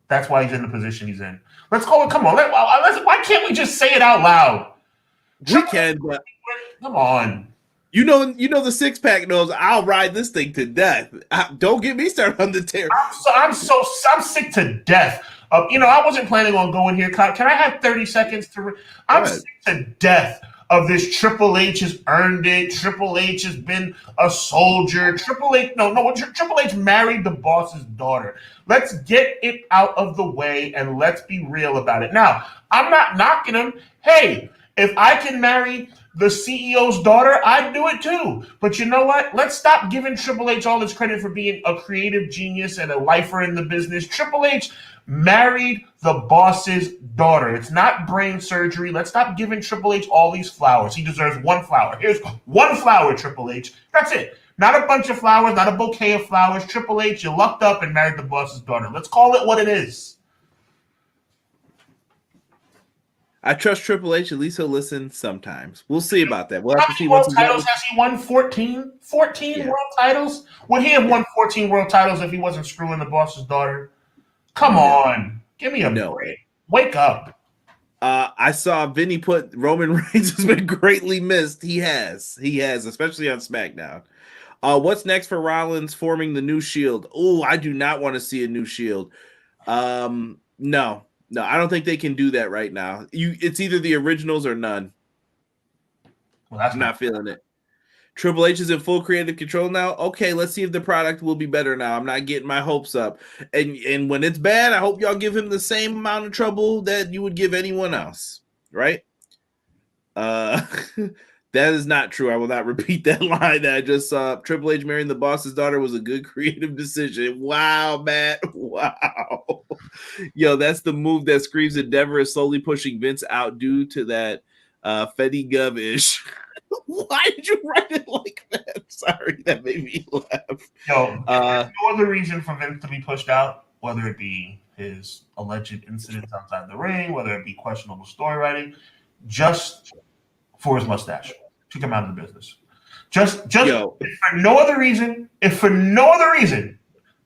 That's why he's in the position he's in. Let's call it. Come on. Why can't we just say it out loud? We can, but come on. You know the six pack knows I'll ride this thing to death. Don't get me started on the tear. I'm sick to death. I wasn't planning on going here. Can I have 30 seconds to? I'm sick to death of this. Triple H has earned it. Triple H has been a soldier. Triple H married the boss's daughter. Let's get it out of the way and let's be real about it. Now, I'm not knocking him. Hey, if I can marry the CEO's daughter, I'd do it too. But you know what? Let's stop giving Triple H all this credit for being a creative genius and a lifer in the business. Triple H married the boss's daughter. It's not brain surgery. Let's stop giving Triple H all these flowers. He deserves one flower. Here's one flower, Triple H. That's it. Not a bunch of flowers, not a bouquet of flowers. Triple H, you lucked up and married the boss's daughter. Let's call it what it is. I trust Triple H. At least he'll listen sometimes. We'll see about that. We'll have to see what what titles has he won. 14? 14 world titles? Would he have won 14 world titles if he wasn't screwing the boss's daughter? Come on. Give me a break. Wake up. I saw Vinny put Roman Reigns has been greatly missed. He has, especially on SmackDown. What's next for Rollins forming the new Shield? Oh, I do not want to see a new Shield. No, I don't think they can do that right now. It's either the originals or none. Well, I'm not feeling it. Triple H is in full creative control now. Okay, let's see if the product will be better now. I'm not getting my hopes up. And when it's bad, I hope y'all give him the same amount of trouble that you would give anyone else, right? That is not true. I will not repeat that line that I just saw. Triple H marrying the boss's daughter was a good creative decision. Wow, Matt. Wow. Yo, that's the move that screams Endeavor is slowly pushing Vince out due to that Fetty Gov-ish. Why did you write it like that? Sorry, that made me laugh. Yo, there's no other reason for Vince to be pushed out, whether it be his alleged incidents outside the ring, whether it be questionable story writing, just for his mustache. Kick him out of the business. Just if for no other reason,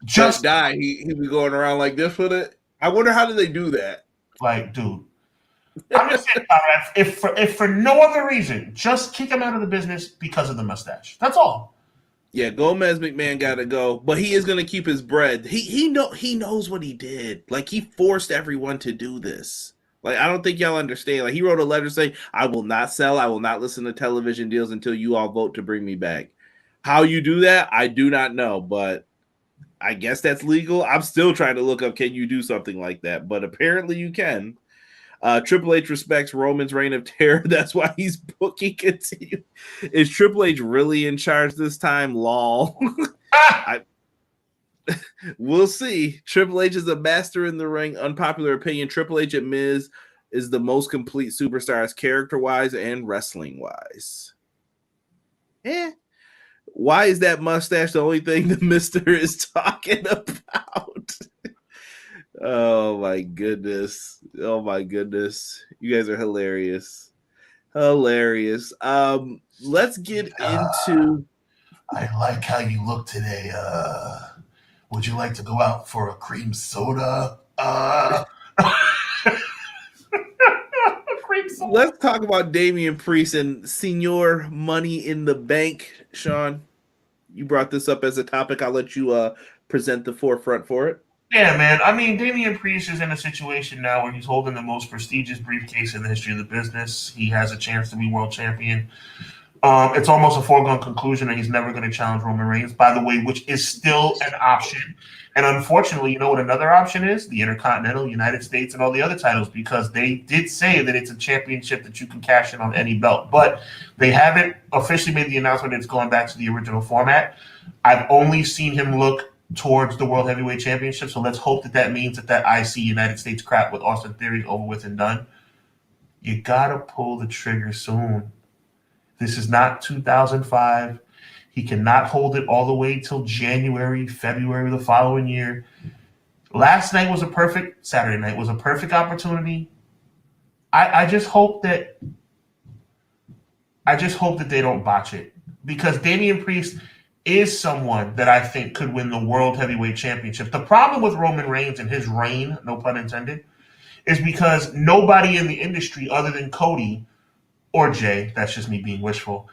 just die. He be going around like this with it. I wonder how do they do that? Like, dude. I'm just saying, if for no other reason, just kick him out of the business because of the mustache. That's all. Yeah, Gomez McMahon gotta go, but he is gonna keep his bread. He knows what he did. Like, he forced everyone to do this. Like, I don't think y'all understand. Like, he wrote a letter saying, I will not sell, I will not listen to television deals until you all vote to bring me back. How you do that, I do not know, but I guess that's legal. I'm still trying to look up, can you do something like that? But apparently you can. Triple H respects Roman's reign of terror. That's why he's booking continue. Is Triple H really in charge this time? Lol. We'll see. Triple H is a master in the ring. Unpopular opinion. Triple H at Miz is the most complete superstars character-wise and wrestling-wise. Why is that mustache the only thing the Mister is talking about? Oh my goodness. You guys are hilarious. Let's get into I like how you look today. Would you like to go out for a cream soda? Cream soda. Let's talk about Damien Priest and Senor Money in the Bank. Sean, you brought this up as a topic. I'll let you present the forefront for it. Yeah, man. I mean, Damien Priest is in a situation now where he's holding the most prestigious briefcase in the history of the business. He has a chance to be world champion. It's almost a foregone conclusion that he's never going to challenge Roman Reigns, by the way, which is still an option. And unfortunately, you know what another option is? The Intercontinental, United States, and all the other titles, because they did say that it's a championship that you can cash in on any belt. But they haven't officially made the announcement that it's going back to the original format. I've only seen him look towards the World Heavyweight Championship, so let's hope that means that IC United States crap with Austin Theory is over with and done. You got to pull the trigger soon. This is not 2005. He cannot hold it all the way till January, February the following year. Saturday night was a perfect opportunity. I just hope that they don't botch it, because Damian Priest is someone that I think could win the World Heavyweight Championship. The problem with Roman Reigns and his reign, no pun intended, is because nobody in the industry other than Cody or Jay, that's just me being wishful,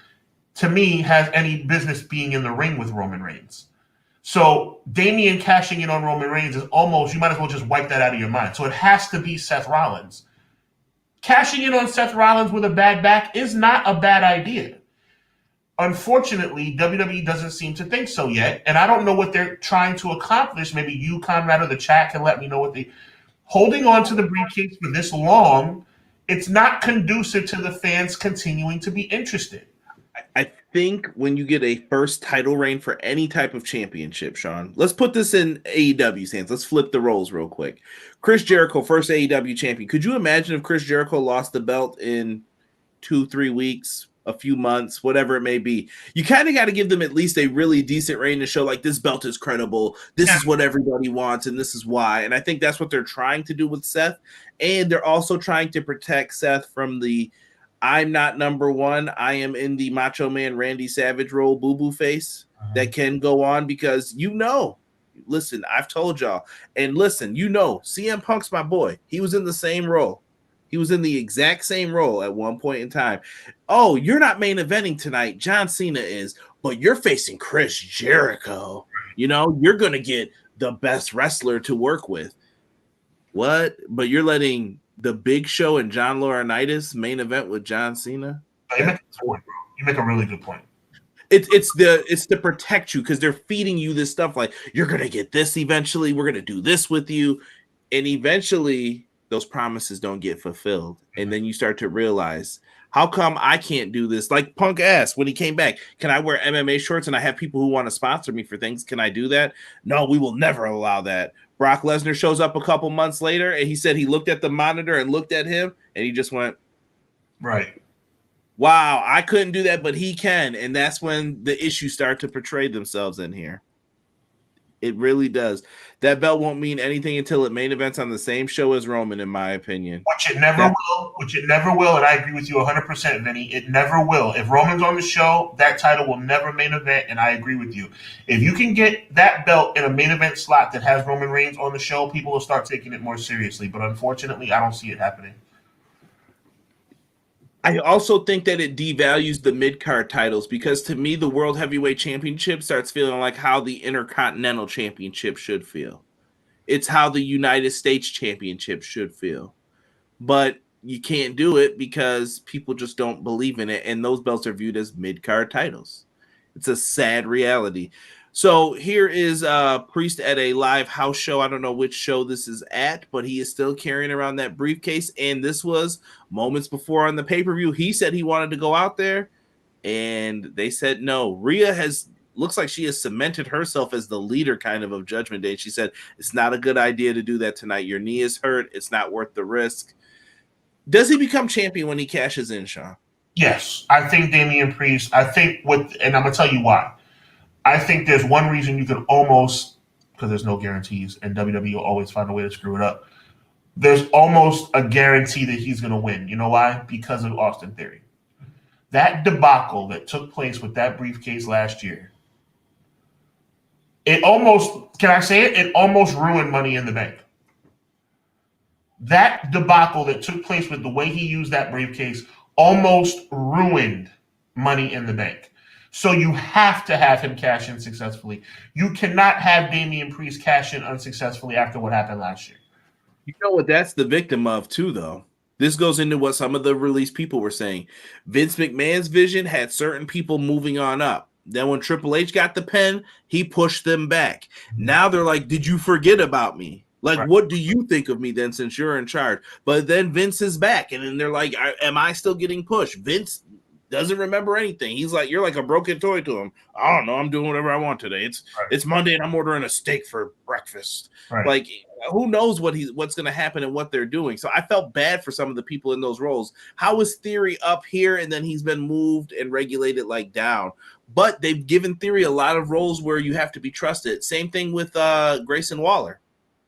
to me, has any business being in the ring with Roman Reigns. So Damien cashing in on Roman Reigns is almost, you might as well just wipe that out of your mind. So it has to be Seth Rollins. Cashing in on Seth Rollins with a bad back is not a bad idea. Unfortunately, WWE doesn't seem to think so yet, and I don't know what they're trying to accomplish. Maybe you, Conrad, or the chat can let me know what holding on to the briefcase for this long it's not conducive to the fans continuing to be interested. I think when you get a first title reign for any type of championship, Sean, let's put this in AEW's hands. Let's flip the roles real quick. Chris Jericho, first AEW champion. Could you imagine if Chris Jericho lost the belt in 2-3 weeks, a few months, whatever it may be? You kind of got to give them at least a really decent reign to show like this belt is credible. This is what everybody wants, and this is why. And I think that's what they're trying to do with Seth. And they're also trying to protect Seth from the I'm not number one. I am in the Macho Man Randy Savage role, boo-boo face that can go on because listen, I've told y'all, and listen, CM Punk's my boy. He was in the same role. He was in the exact same role at one point in time. Oh, you're not main eventing tonight. John Cena is, but you're facing Chris Jericho. You're going to get the best wrestler to work with. What? But you're letting the Big Show and John Laurinaitis main event with John Cena? You make a point, bro. You make a really good point. It's to protect you because they're feeding you this stuff like you're gonna get this eventually. We're gonna do this with you, and eventually those promises don't get fulfilled, and then you start to realize how come I can't do this? Like Punk asked when he came back, can I wear MMA shorts and I have people who want to sponsor me for things? Can I do that? No, we will never allow that. Brock Lesnar shows up a couple months later, and he said he looked at the monitor and looked at him, and he just went, right. Wow, I couldn't do that, but he can. And that's when the issues start to portray themselves in here. It really does. That belt won't mean anything until it main events on the same show as Roman, in my opinion. Which it never will. And I agree with you 100%, Vinny. It never will. If Roman's on the show, that title will never main event, and I agree with you. If you can get that belt in a main event slot that has Roman Reigns on the show, people will start taking it more seriously. But unfortunately, I don't see it happening. I also think that it devalues the mid-card titles because to me, the World Heavyweight Championship starts feeling like how the Intercontinental Championship should feel. It's how the United States Championship should feel. But you can't do it because people just don't believe in it, and those belts are viewed as mid-card titles. It's a sad reality. So here is Priest at a live house show. I don't know which show this is at, but he is still carrying around that briefcase. And this was moments before on the pay-per-view. He said he wanted to go out there, and they said no. Rhea looks like she has cemented herself as the leader kind of Judgment Day. She said, it's not a good idea to do that tonight. Your knee is hurt. It's not worth the risk. Does he become champion when he cashes in, Sean? Yes. I think Damien Priest, and I'm going to tell you why. I think there's one reason you can almost, because there's no guarantees, and WWE will always find a way to screw it up. There's almost a guarantee that he's going to win. You know why? Because of Austin Theory. That debacle that took place with that briefcase last year, it almost ruined Money in the Bank. That debacle that took place with the way he used that briefcase almost ruined Money in the Bank. So you have to have him cash in successfully. You cannot have Damien Priest cash in unsuccessfully after what happened last year. You know what that's the victim of too, though? This goes into what some of the release people were saying. Vince McMahon's vision had certain people moving on up. Then when Triple H got the pen, he pushed them back. Now they're like, did you forget about me? Like, right. What do you think of me then since you're in charge? But then Vince is back, and then they're like, am I still getting pushed? Vince doesn't remember anything. He's like, you're like a broken toy to him. I don't know. I'm doing whatever I want today. It's Monday and I'm ordering a steak for breakfast. Right. Like, who knows what's going to happen and what they're doing. So I felt bad for some of the people in those roles. How is Theory up here and then he's been moved and regulated like down? But they've given Theory a lot of roles where you have to be trusted. Same thing with Grayson Waller.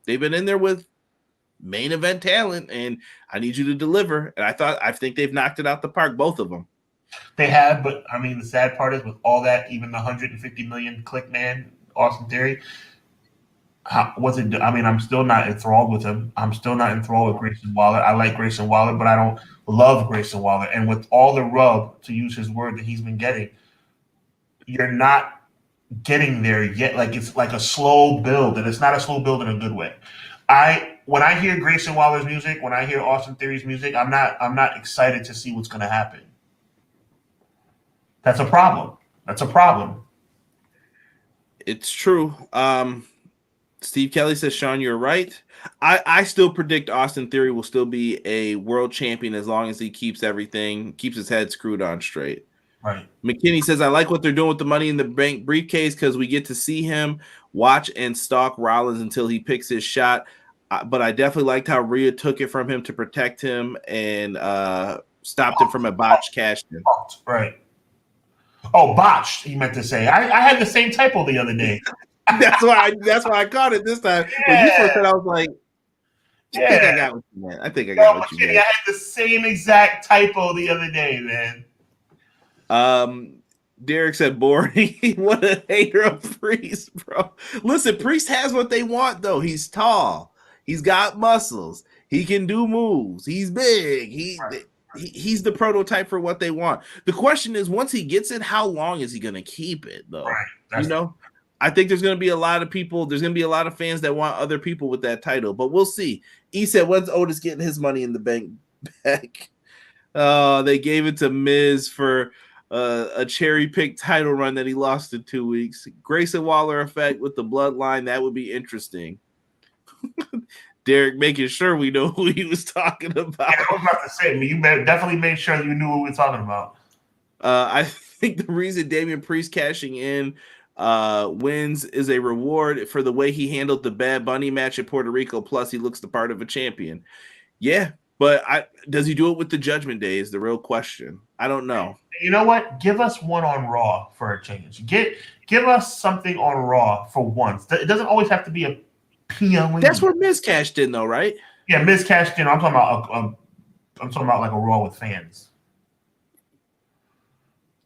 They've been in there with main event talent and I need you to deliver. And I think they've knocked it out the park, both of them. They have, but I mean, the sad part is with all that, even the 150 million click man, Austin Theory, I'm still not enthralled with him. I'm still not enthralled with Grayson Waller. I like Grayson Waller, but I don't love Grayson Waller. And with all the rub, to use his word, that he's been getting, you're not getting there yet. Like, it's like a slow build, and it's not a slow build in a good way. When I hear Grayson Waller's music, when I hear Austin Theory's music, I'm not excited to see what's going to happen. That's a problem. It's true. Steve Kelly says, Sean, you're right. I still predict Austin Theory will still be a world champion as long as he keeps his head screwed on straight. Right. McKinney says, I like what they're doing with the Money in the Bank briefcase because we get to see him watch and stalk Rollins until he picks his shot. But I definitely liked how Rhea took it from him to protect him and stopped him from a botched cash in. Right. Oh, botched, he meant to say. I had the same typo the other day. that's why I caught it this time. Yeah. When you first said, I was like, I think I got what you meant. I got what you meant. I had the same exact typo the other day, man. Derek said boring. What a hater of Priest, bro. Listen, Priest has what they want, though. He's tall. He's got muscles. He can do moves. He's big. He's the prototype for what they want. The question is, once he gets it, how long is he going to keep it, though? Right. I think there's going to be a lot of people. There's going to be a lot of fans that want other people with that title, but we'll see. He said, when's Otis getting his Money in the Bank back? They gave it to Miz for a cherry-picked title run that he lost in 2 weeks. Grayson Waller effect with the bloodline. That would be interesting. Derek making sure we know who he was talking about. Yeah, I was about to say, you definitely made sure you knew what we were talking about. I think the reason Damian Priest cashing in wins is a reward for the way he handled the Bad Bunny match in Puerto Rico. Plus, he looks the part of a champion. Yeah, but does he do it with the Judgment Day is the real question. I don't know. You know what? Give us one on Raw for a change. Give us something on Raw for once. It doesn't always have to be a PLE. That's where Miz cashed in, though, right? Yeah, Miz cashed in. I'm talking about like a Raw with fans.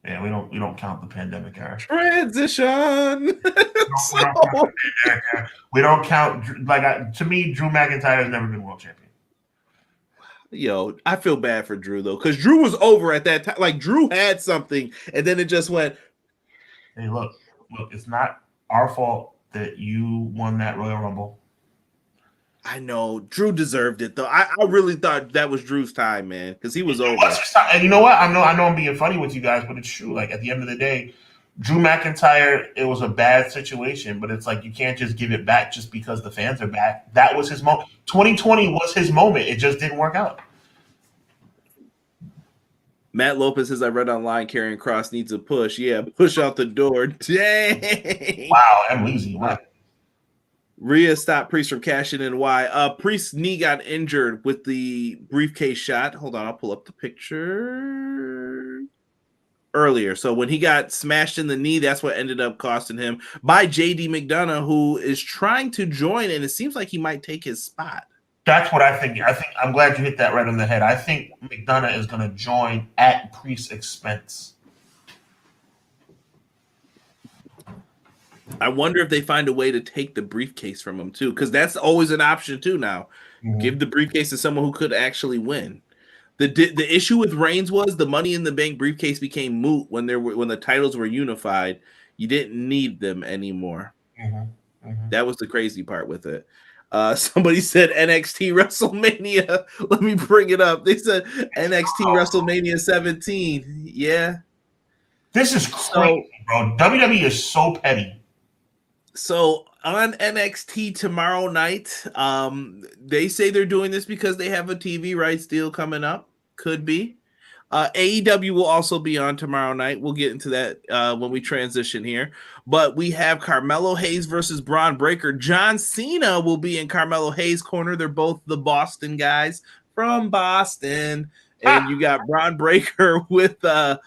Yeah, we don't count the pandemic era. Transition. We don't count. To me, Drew McIntyre has never been world champion. Yo, I feel bad for Drew though, because Drew was over at that time. Like Drew had something, and then it just went. Hey, look, it's not our fault that you won that Royal Rumble. I know Drew deserved it though. I really thought that was Drew's time, man, because he was over. And you know what? I know I'm being funny with you guys, but it's true. Like at the end of the day, Drew McIntyre, it was a bad situation, but it's like you can't just give it back just because the fans are back. That was his moment. 2020 was his moment. It just didn't work out. Matt Lopez says, I read online Karrion Kross needs a push. Yeah, push out the door. Dang. Wow, I'm easy. Wow. Rhea stopped Priest from cashing in. Why? Priest's knee got injured with the briefcase shot. Hold on, I'll pull up the picture. Earlier. So when he got smashed in the knee, that's what ended up costing him by JD McDonough, who is trying to join, and it seems like he might take his spot. That's what I think. I'm glad you hit that right on the head. I think McDonough is going to join at Priest's expense. I wonder if they find a way to take the briefcase from him too, because that's always an option too now. Mm-hmm. Give the briefcase to someone who could actually win. The issue with Reigns was the Money in the Bank briefcase became moot when the titles were unified. You didn't need them anymore. Mm-hmm. Mm-hmm. That was the crazy part with it. Somebody said NXT WrestleMania. Let me bring it up. They said NXT WrestleMania 17. Yeah. This is crazy, bro. WWE is so petty. So on NXT tomorrow night, they say they're doing this because they have a TV rights deal coming up. Could be. AEW will also be on tomorrow night. We'll get into that when we transition here. But we have Carmelo Hayes versus Braun Breaker. John Cena will be in Carmelo Hayes' corner. They're both the Boston guys from Boston. And you got Braun Breaker with Paul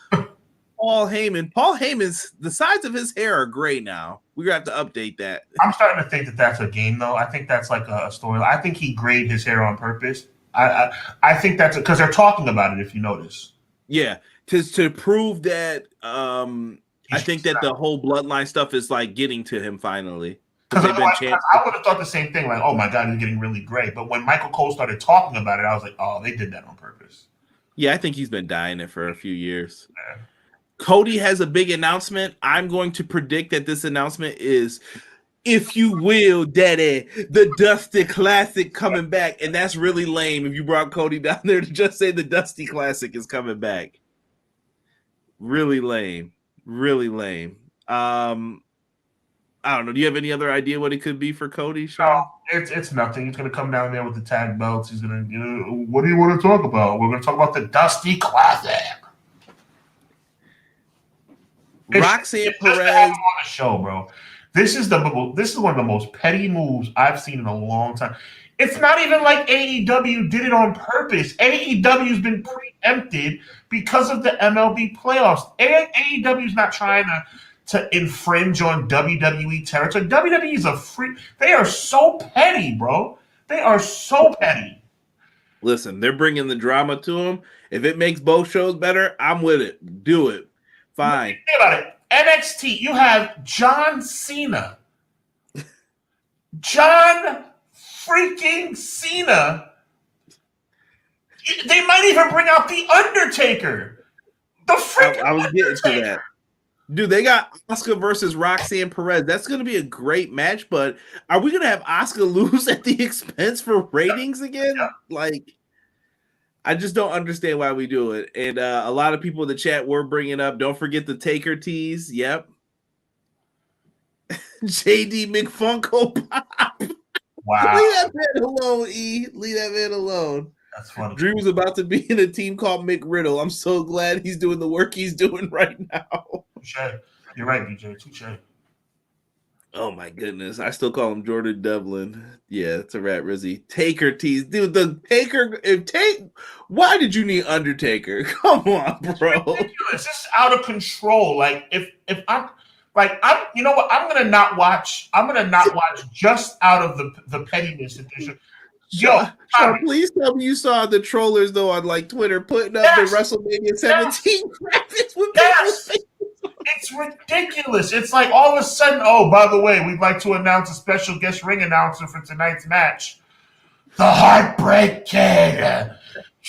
Heyman. Paul Heyman's, the sides of his hair are gray now. We're going to have to update that. I'm starting to think that that's a game, though. I think that's like a story. I think he grayed his hair on purpose. I think that's because they're talking about it, if you notice. Yeah, to prove that I think that the whole bloodline stuff is like getting to him finally. Because I would have thought the same thing, like, oh my God, he's getting really gray. But when Michael Cole started talking about it, I was like, oh, they did that on purpose. Yeah, I think he's been dying it for a few years. Yeah. Cody has a big announcement. I'm going to predict that this announcement is, if you will, Daddy, the Dusty Classic coming back. And that's really lame if you brought Cody down there to just say the Dusty Classic is coming back. Really lame. Really lame. I don't know. Do you have any other idea what it could be for Cody, No, Sean? it's nothing. He's gonna come down there with the tag belts. He's gonna, what do you want to talk about? We're gonna talk about the Dusty Classic. Roxanne Just to have Perez. him on the show, bro. This is one of the most petty moves I've seen in a long time. It's not even like AEW did it on purpose. AEW's been preempted because of the MLB playoffs. AEW's not trying to infringe on WWE territory. WWE is a free. They are so petty, bro. They are so petty. Listen, they're bringing the drama to them. If it makes both shows better, I'm with it. Do it. Fine. Think about it. NXT, you have John Cena. John freaking Cena. They might even bring out The Undertaker. I was getting to that. Dude, they got Asuka versus Roxanne Perez. That's going to be a great match, but are we going to have Asuka lose at the expense for ratings again? Yeah. Like, I just don't understand why we do it. And a lot of people in the chat were bringing up, don't forget the Taker tease. Yep. JD McFunko Pop. Wow. Leave that man alone, E. Leave that man alone. That's funny. Drew's about to be in a team called McRiddle. I'm so glad he's doing the work he's doing right now. Touche. You're right, BJ. Touche. Oh my goodness. I still call him Jordan Devlin. Yeah, it's a rat, Rizzy. Taker tease. Dude, the Taker why did you need Undertaker? Come on, bro. It's ridiculous. This is out of control. Like if I'm you know what? I'm gonna not watch just out of the pettiness edition. Yo, Sean, please tell me you saw the trollers though on like Twitter putting up the WrestleMania 17 graphics with yes. It's ridiculous. It's like all of a sudden, oh, by the way, we'd like to announce a special guest ring announcer for tonight's match. The Heartbreak Kid. Or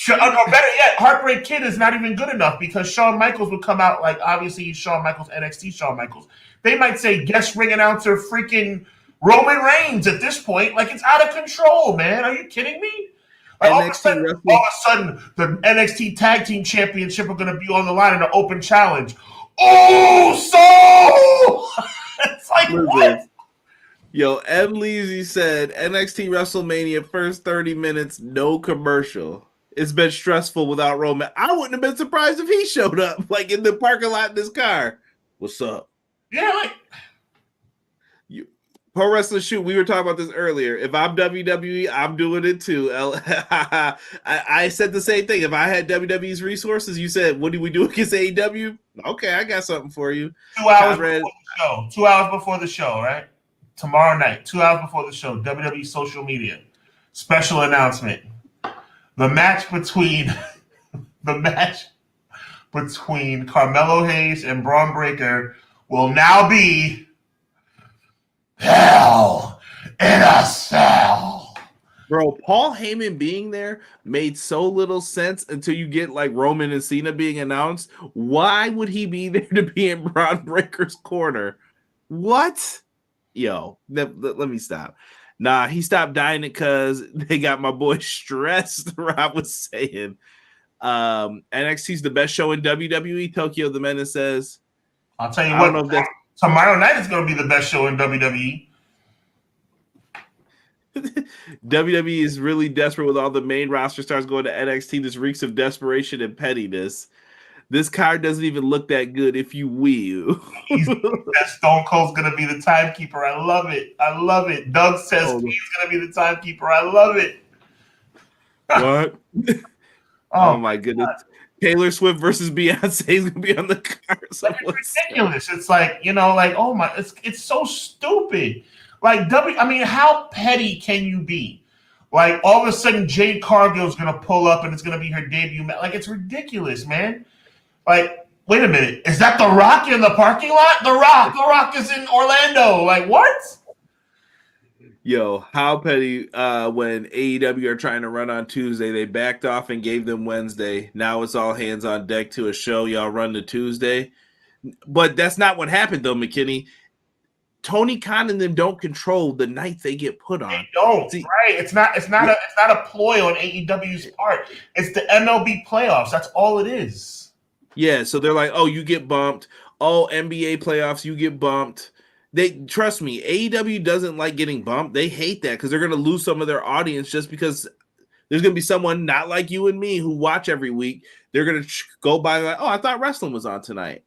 better yet, Heartbreak Kid is not even good enough because Shawn Michaels would come out like, obviously he's Shawn Michaels, NXT Shawn Michaels. They might say guest ring announcer freaking Roman Reigns at this point. Like, it's out of control, man. Are you kidding me? Like, all of a sudden, the NXT Tag Team Championship are going to be on the line in an open challenge. Oh, so it's like, what? Yo, M. Leezy said NXT WrestleMania first 30 minutes, no commercial. It's been stressful without Roman. I wouldn't have been surprised if he showed up, like in the parking lot in his car. What's up? Yeah, like Pro Wrestling Shoot, we were talking about this earlier. If I'm WWE, I'm doing it too. I said the same thing. If I had WWE's resources, you said, what do we do against AEW? Okay, I got something for you. 2 hours before the show. 2 hours before the show, right? Tomorrow night, 2 hours before the show, WWE social media. Special announcement. The match between Carmelo Hayes and Braun Breaker will now be Hell in a Cell. Bro, Paul Heyman being there made so little sense until you get like Roman and Cena being announced. Why would he be there to be in Braun Breaker's corner? What? Yo, let me stop. Nah, he stopped dying because they got my boy stressed. Rob was saying. NXT's the best show in WWE. Tokyo the Menace says. I'll tell you what. Tomorrow night is going to be the best show in WWE. WWE is really desperate with all the main roster stars going to NXT. This reeks of desperation and pettiness. This card doesn't even look that good if you will. That Stone Cold's going to be the timekeeper. I love it. I love it. Doug says he's going to be the timekeeper. I love it. What? Oh my goodness. God. Taylor Swift versus Beyonce is going to be on the card. It's ridiculous. It's like, oh my, it's so stupid. Like, how petty can you be? Like, all of a sudden, Jade Cargill's going to pull up and it's going to be her debut match. Like, it's ridiculous, man. Like, wait a minute. Is that The Rock in the parking lot? The Rock is in Orlando. Like, what? Yo, how petty when AEW are trying to run on Tuesday. They backed off and gave them Wednesday. Now it's all hands on deck to a show. Y'all run to Tuesday. But that's not what happened, though, McKinney. Tony Khan and them don't control the night they get put on. They don't. See, right. It's not a ploy on AEW's part. It's the MLB playoffs. That's all it is. Yeah, so they're like, oh, you get bumped. Oh, NBA playoffs, you get bumped. They trust me, AEW doesn't like getting bumped. They hate that because they're going to lose some of their audience just because there's going to be someone not like you and me who watch every week. They're going to go by like, oh, I thought wrestling was on tonight.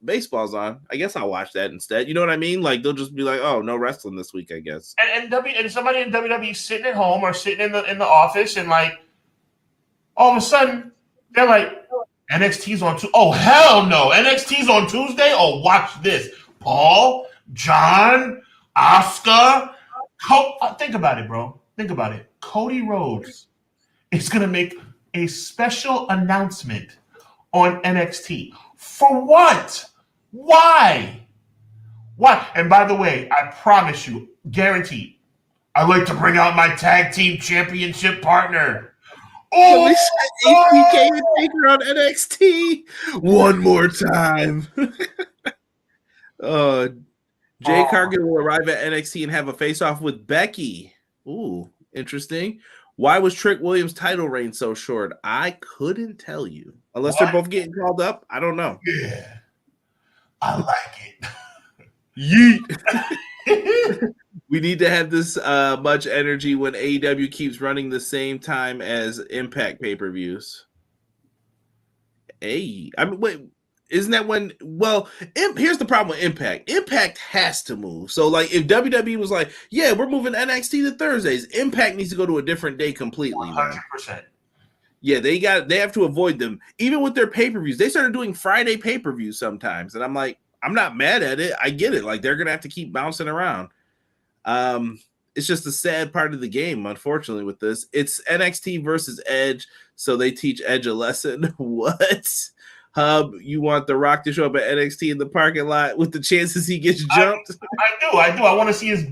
Baseball's on. I guess I'll watch that instead. You know what I mean? Like they'll just be like, oh, no wrestling this week, I guess. And somebody in WWE sitting at home or sitting in the office and like all of a sudden they're like, NXT's on Tuesday. Oh hell no, NXT's on Tuesday. Oh, watch this. Paul, John, Asuka. Think about it, bro. Think about it. Cody Rhodes is gonna make a special announcement on NXT. For what? Why? Why? And by the way, I promise you, guaranteed, I'd like to bring out my tag team championship partner. Oh, HBK and Taker on NXT one more time. Jay Cargill will arrive at NXT and have a face-off with Becky. Ooh, interesting. Why was Trick Williams' title reign so short? I couldn't tell you. Unless they're both getting called up. I don't know. Yeah. I like it. Yeet. We need to have this much energy when AEW keeps running the same time as Impact pay-per-views. Hey, I mean, wait, isn't that when? Well, here's the problem with Impact. Impact has to move. So, like, if WWE was like, "Yeah, we're moving NXT to Thursdays," Impact needs to go to a different day completely. 100%. Yeah, they have to avoid them. Even with their pay-per-views, they started doing Friday pay-per-views sometimes, and I'm like, I'm not mad at it. I get it. Like, they're gonna have to keep bouncing around. It's just a sad part of the game, unfortunately, with this. It's NXT versus Edge, so they teach Edge a lesson. What? Hub, you want The Rock to show up at NXT in the parking lot with the chances he gets jumped? I do. I want to see his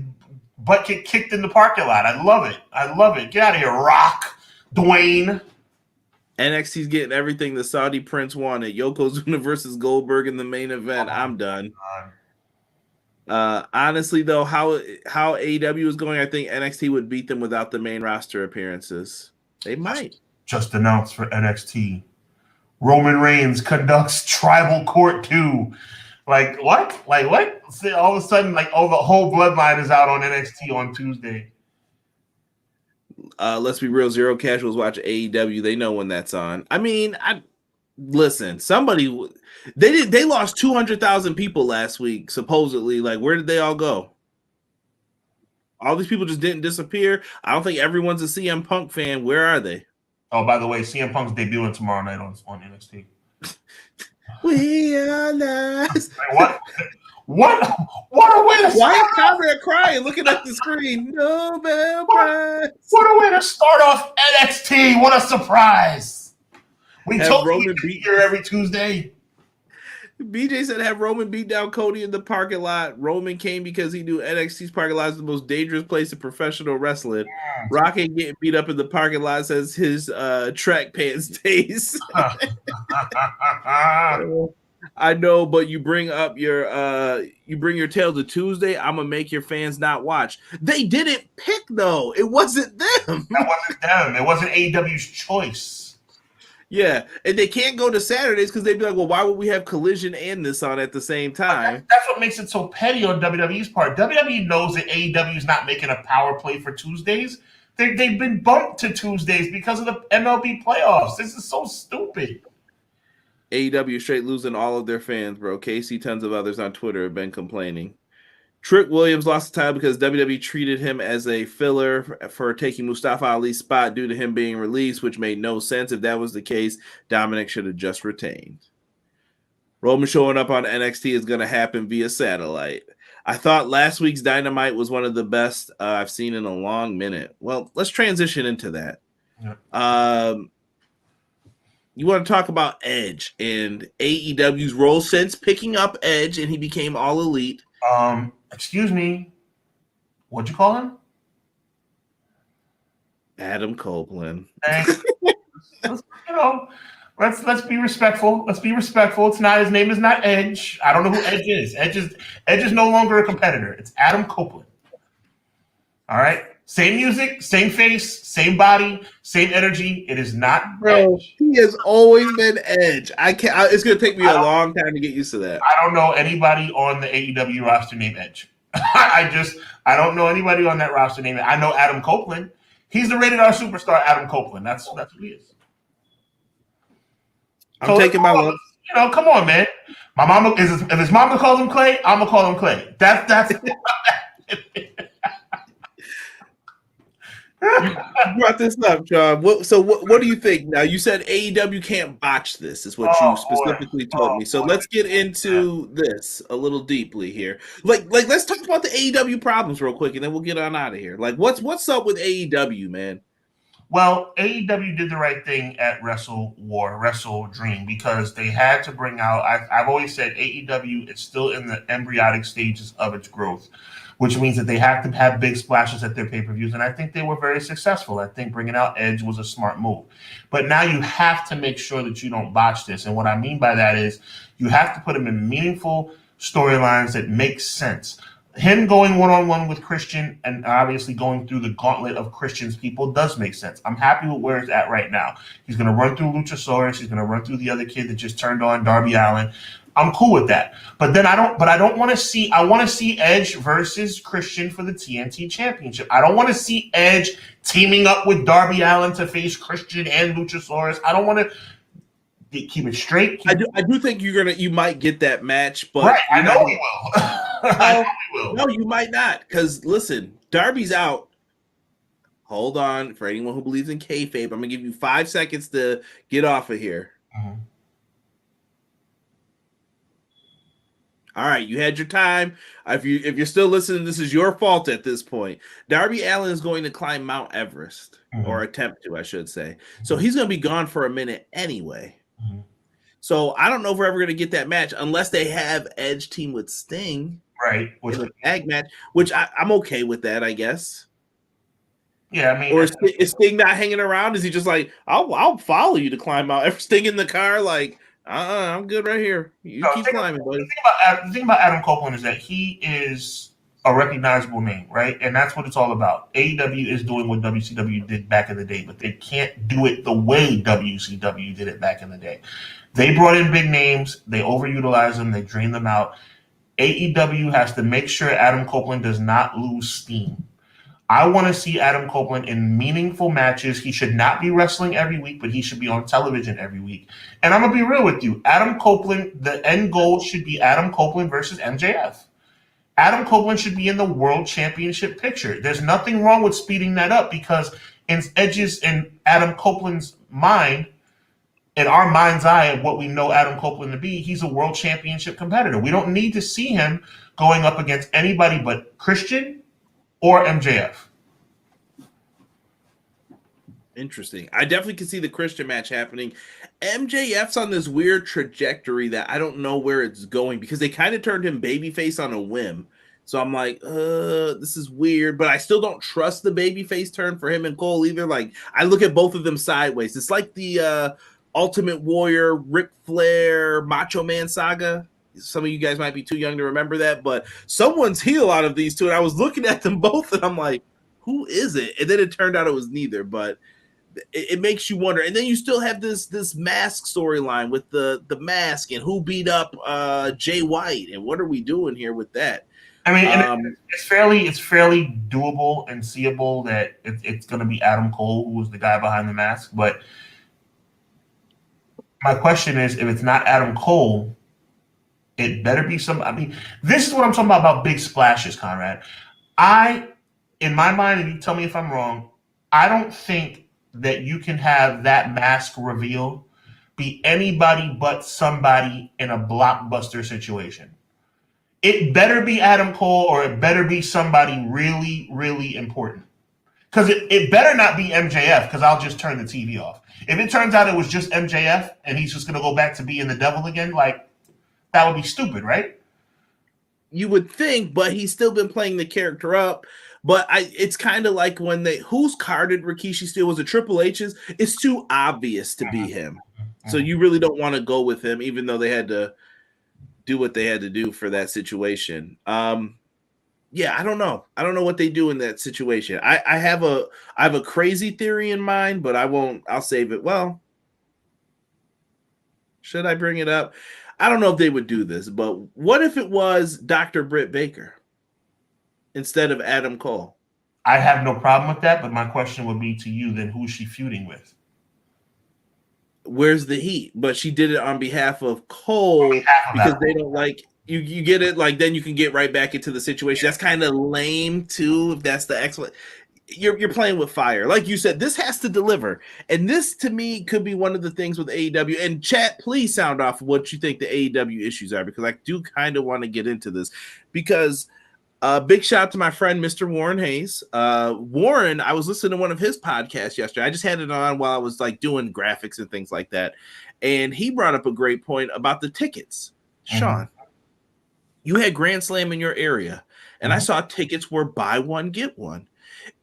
butt get kicked in the parking lot. I love it. Get out of here, Rock. Dwayne. NXT's getting everything the Saudi Prince wanted. Yokozuna versus Goldberg in the main event. I'm done. Honestly, though, how AEW is going, I think NXT would beat them without the main roster appearances. They might. Just announced for NXT. Roman Reigns conducts Tribal Court 2. Like, what? See, all of a sudden, like, the whole bloodline is out on NXT on Tuesday. Let's be real, Zero Casuals watch AEW. They know when that's on. I mean, listen, they lost 200,000 people last week, supposedly. Like, where did they all go? All these people just didn't disappear. I don't think everyone's a CM Punk fan. Where are they? Oh, by the way, CM Punk's debuting tomorrow night on NXT. We are lost. What a way to start. Why is Conrad crying looking at the screen? Nobel Prize. What a way to start off NXT. What a surprise. We told you we'd be here every Tuesday. BJ said have Roman beat down Cody in the parking lot. Roman came because he knew NXT's parking lot is the most dangerous place in professional wrestling. Rock ain't getting beat up in the parking lot says his track pants days. I know, but you bring your tail to Tuesday, I'm gonna make your fans not watch. They didn't pick though. It wasn't them. That wasn't them. It wasn't AEW's choice. Yeah, and they can't go to Saturdays because they'd be like, well, why would we have Collision and this on at the same time? That's what makes it so petty on WWE's part. WWE knows that AEW is not making a power play for Tuesdays. They've been bumped to Tuesdays because of the MLB playoffs. This is so stupid. AEW straight losing all of their fans, bro. Casey, tons of others on Twitter have been complaining. Trick Williams lost the title because WWE treated him as a filler for taking Mustafa Ali's spot due to him being released, which made no sense. If that was the case, Dominic should have just retained. Roman showing up on NXT is going to happen via satellite. I thought last week's Dynamite was one of the best I've seen in a long minute. Well, let's transition into that. Yeah. You want to talk about Edge and AEW's role since picking up Edge and he became all elite. Excuse me. What'd you call him? Adam Copeland. Let's be respectful. Let's be respectful. His name is not Edge. I don't know who Edge is. Edge is no longer a competitor. It's Adam Copeland. All right. Same music, same face, same body, same energy. It is not Edge. He has always been Edge. It's going to take me a long time to get used to that. I don't know anybody on the AEW roster named Edge. I don't know anybody on that roster named it. I know Adam Copeland. He's the rated R superstar, Adam Copeland. That's who he is. I'm So taking my lumps. come on, man. My mama if his mama calls him Clay, I'm gonna call him Clay. That's You brought this up, John. What do you think? Now you said AEW can't botch this, is what you oh boy. specifically told me. So Boy. let's get into this a little deeply here. Like let's talk about the AEW problems real quick, and then we'll get on out of here. Like what's up with AEW, man? Well, AEW did the right thing at Wrestle Dream, because they had to bring out. I've always said AEW is still in the embryonic stages of its growth, which means that they have to have big splashes at their pay-per-views, and I think they were very successful. I think bringing out Edge was a smart move. But now you have to make sure that you don't botch this, and what I mean by that is you have to put them in meaningful storylines that make sense. Him going one-on-one with Christian and obviously going through the gauntlet of Christian's people does make sense. I'm happy with where it's at right now. He's going to run through Luchasaurus. He's going to run through the other kid that just turned on, Darby Allin. I'm cool with that. But then I don't want to see. I want to see Edge versus Christian for the TNT Championship. I don't want to see Edge teaming up with Darby Allin to face Christian and Luchasaurus. I don't want to. Keep it straight. I do think you might get that match, but right, I know we will. No, you might not, because listen, Darby's out. Hold on, for anyone who believes in kayfabe, I'm gonna give you 5 seconds to get off of here. Mm-hmm. All right, you had your time. If you're still listening, this is your fault at this point. Darby Allin is going to climb Mount Everest, or attempt to, I should say. So he's going to be gone for a minute anyway. Mm-hmm. So I don't know if we're ever going to get that match unless they have Edge team with Sting, right? In a tag match, which I'm okay with that, I guess. Yeah, I mean, or is Sting not hanging around? Is he just like, I'll follow you to climb out? If Sting in the car, like, I'm good right here. You keep climbing, buddy. The thing about Adam Copeland is that he is a recognizable name, right? And that's what it's all about. AEW is doing what WCW did back in the day, but they can't do it the way WCW did it back in the day. They brought in big names, they overutilized them, they drained them out. AEW has to make sure Adam Copeland does not lose steam. I want to see Adam Copeland in meaningful matches. He should not be wrestling every week, but he should be on television every week. And I'm going to be real with you. Adam Copeland, the end goal should be Adam Copeland versus MJF. Adam Copeland should be in the World Championship picture. There's nothing wrong with speeding that up, because in Edge's and Adam Copeland's mind, in our mind's eye of what we know Adam Copeland to be, he's a World Championship competitor. We don't need to see him going up against anybody but Christian or MJF. Interesting. I definitely can see the Christian match happening. MJF's on this weird trajectory that I don't know where it's going, because they kind of turned him babyface on a whim. So I'm like, this is weird, but I still don't trust the babyface turn for him and Cole either. Like, I look at both of them sideways. It's like the Ultimate Warrior, Ric Flair, Macho Man saga. Some of you guys might be too young to remember that, but someone's heel out of these two. And I was looking at them both and I'm like, who is it? And then it turned out it was neither, but it makes you wonder. And then you still have this mask storyline with the mask and who beat up Jay White. And what are we doing here with that? I mean, it's fairly doable and seeable that it's going to be Adam Cole who was the guy behind the mask. But my question is, if it's not Adam Cole, it better be some. I mean, this is what I'm talking about big splashes, Conrad. In my mind, and you tell me if I'm wrong, I don't think that you can have that mask reveal be anybody but somebody in a blockbuster situation. It better be Adam Cole, or it better be somebody really, really important. Because it better not be MJF, because I'll just turn the TV off. If it turns out it was just MJF and he's just going to go back to being the devil again, like, that would be stupid, right? You would think, but he's still been playing the character up. But it's kind of like when whose car did Rikishi steal? Was it Triple H's? It's too obvious to be him. So you really don't want to go with him, even though they had to do what they had to do for that situation. Yeah, I don't know. I don't know what they do in that situation. I have a crazy theory in mind, but I'll save it. Well, should I bring it up? I don't know if they would do this, but what if it was Dr. Britt Baker? instead of Adam Cole. I have no problem with that, but my question would be to you then, who's she feuding with? Where's the heat? But she did it on behalf of Cole because they don't like you. You get it? Like then you can get right back into the situation. That's kind of lame too, if that's the excellent. You're playing with fire. Like you said, this has to deliver. And this to me could be one of the things with AEW. And chat, please sound off what you think the AEW issues are, because I do kind of want to get into this. Because big shout out to my friend Mr. Warren Hayes. Warren, I was listening to one of his podcasts yesterday. I just had it on while I was like doing graphics and things like that. And he brought up a great point about the tickets. Sean, you had Grand Slam in your area, and I saw tickets were buy one, get one.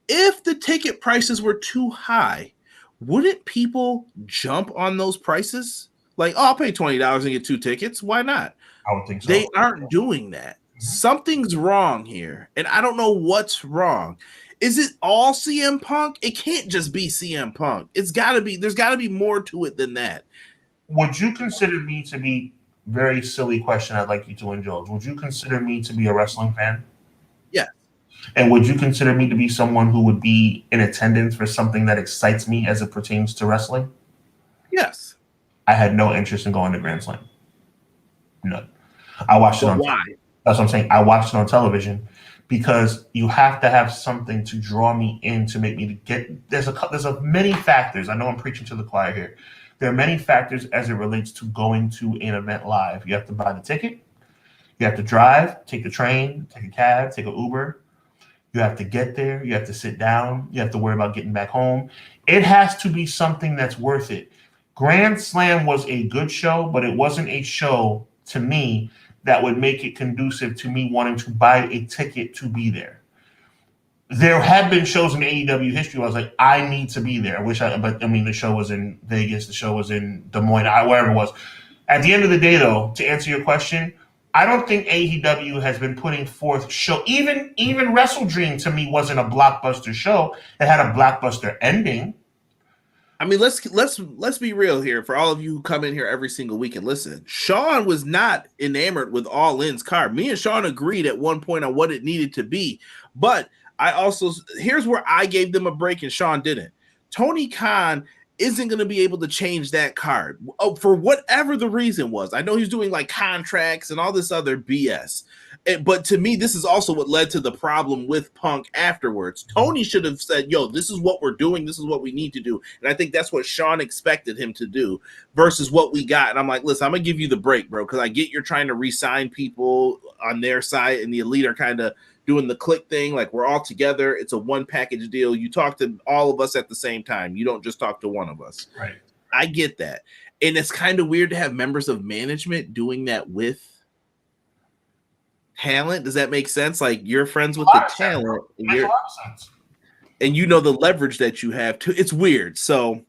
If the ticket prices were too high, wouldn't people jump on those prices? Like, oh, I'll pay $20 and get 2 tickets. Why not? I would think so. They aren't doing that. Something's wrong here, and I don't know what's wrong. Is it all CM Punk? It can't just be CM Punk. It's got to be. There's got to be more to it than that. Would you consider me to be very silly question? I'd like you to indulge. Would you consider me to be a wrestling fan? Yeah. And would you consider me to be someone who would be in attendance for something that excites me as it pertains to wrestling? Yes. I had no interest in going to Grand Slam. None. I watched it on. Why? That's what I'm saying. I watched it on television because you have to have something to draw me in to make me get. There's a many factors. I know I'm preaching to the choir here. There are many factors as it relates to going to an event live. You have to buy the ticket. You have to drive, take the train, take a cab, take an Uber. You have to get there. You have to sit down. You have to worry about getting back home. It has to be something that's worth it. Grand Slam was a good show, but it wasn't a show to me that would make it conducive to me wanting to buy a ticket to be there. There have been shows in AEW history where I was like, I need to be there. But I mean, the show was in Vegas. The show was in Des Moines, wherever it was. At the end of the day, though, to answer your question, I don't think AEW has been putting forth show. Even Wrestle Dream to me wasn't a blockbuster show. It had a blockbuster ending. I mean, let's be real here for all of you who come in here every single week and listen. Sean was not enamored with All In's card. Me and Sean agreed at one point on what it needed to be, but I also here's where I gave them a break and Sean didn't. Tony Khan isn't going to be able to change that card for whatever the reason was. I know he's doing like contracts and all this other BS. But to me, this is also what led to the problem with Punk afterwards. Tony should have said, yo, this is what we're doing. This is what we need to do. And I think that's what Sean expected him to do versus what we got. And I'm like, listen, I'm going to give you the break, bro, because I get you're trying to re-sign people on their side and the Elite are kind of doing the click thing. Like we're all together. It's a one package deal. You talk to all of us at the same time. You don't just talk to one of us. Right. I get that. And it's kind of weird to have members of management doing that with talent. Does that make sense? Like you're friends with the talent and you know the leverage that you have too. It's weird. So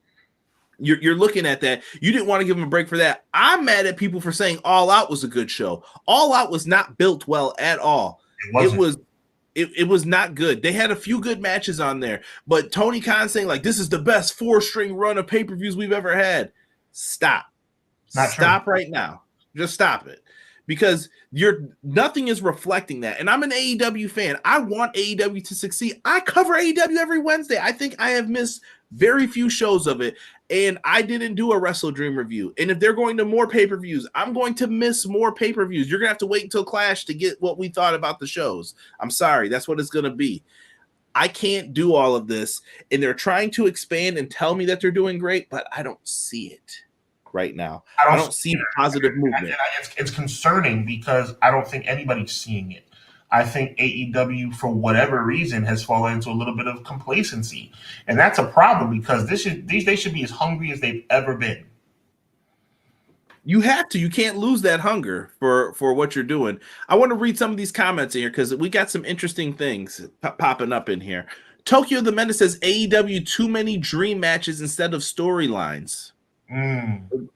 you're looking at that. You didn't want to give them a break for that. I'm mad at people for saying All Out was a good show. All Out was not built well at all. It was not good. They had a few good matches on there, but Tony Khan saying like this is the best 4-string run of pay-per-views we've ever had. Stop. Stop right now. Just stop it. Because nothing is reflecting that. And I'm an AEW fan. I want AEW to succeed. I cover AEW every Wednesday. I think I have missed very few shows of it. And I didn't do a Wrestle Dream review. And if they're going to more pay-per-views, I'm going to miss more pay-per-views. You're going to have to wait until Clash to get what we thought about the shows. I'm sorry. That's what it's going to be. I can't do all of this. And they're trying to expand and tell me that they're doing great, but I don't see it right now. I don't see positive movement. It's concerning because I don't think anybody's seeing it. I think AEW, for whatever reason, has fallen into a little bit of complacency. And that's a problem because these days should be as hungry as they've ever been. You have to. You can't lose that hunger for what you're doing. I want to read some of these comments in here because we got some interesting things popping up in here. Tokyo the Menace says AEW too many dream matches instead of storylines.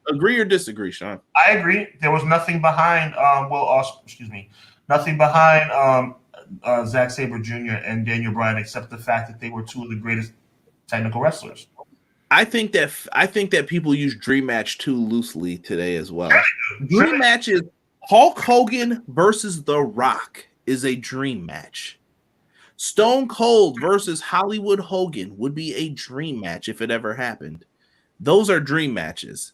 Agree or disagree, Sean? I agree. There was nothing behind nothing behind Zack Sabre Jr. and Daniel Bryan except the fact that they were two of the greatest technical wrestlers. I think that people use dream match too loosely today as well. Dream match is Hulk Hogan versus The Rock is a dream match. Stone Cold versus Hollywood Hogan would be a dream match if it ever happened. Those are dream matches.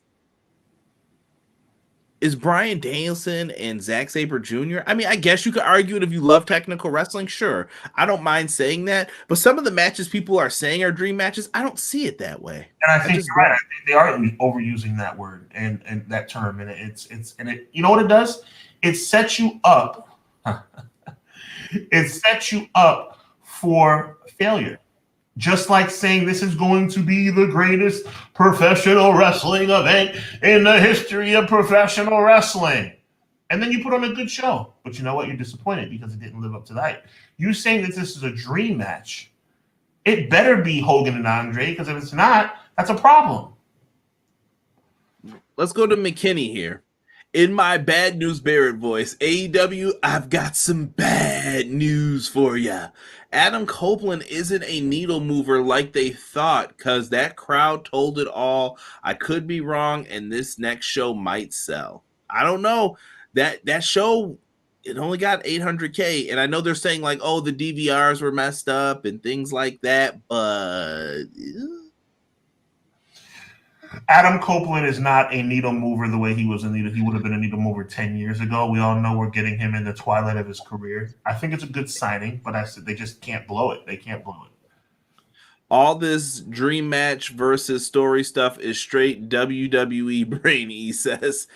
Is Bryan Danielson and Zack Sabre Jr.? I mean, I guess you could argue it if you love technical wrestling. Sure. I don't mind saying that. But some of the matches people are saying are dream matches, I don't see it that way. And I think you're right. I think they are overusing that word and that term. And it you know what it does? It sets you up. It sets you up for failure. Just like saying this is going to be the greatest professional wrestling event in the history of professional wrestling. And then you put on a good show. But you know what? You're disappointed because it didn't live up to that. You saying that this is a dream match. It better be Hogan and Andre, because if it's not, that's a problem. Let's go to McKinney here. In my bad news Barrett voice, AEW, I've got some bad news for ya. Adam Copeland isn't a needle mover like they thought, because that crowd told it all. I could be wrong, and this next show might sell. I don't know. That show, it only got 800K, and I know they're saying like, oh, the DVRs were messed up and things like that, but Adam Copeland is not a needle mover the way he was a needle. He would have been a needle mover 10 years ago. We all know we're getting him in the twilight of his career. I think it's a good signing, but I said they just can't blow it. They can't blow it. All this dream match versus story stuff is straight WWE brain, he says.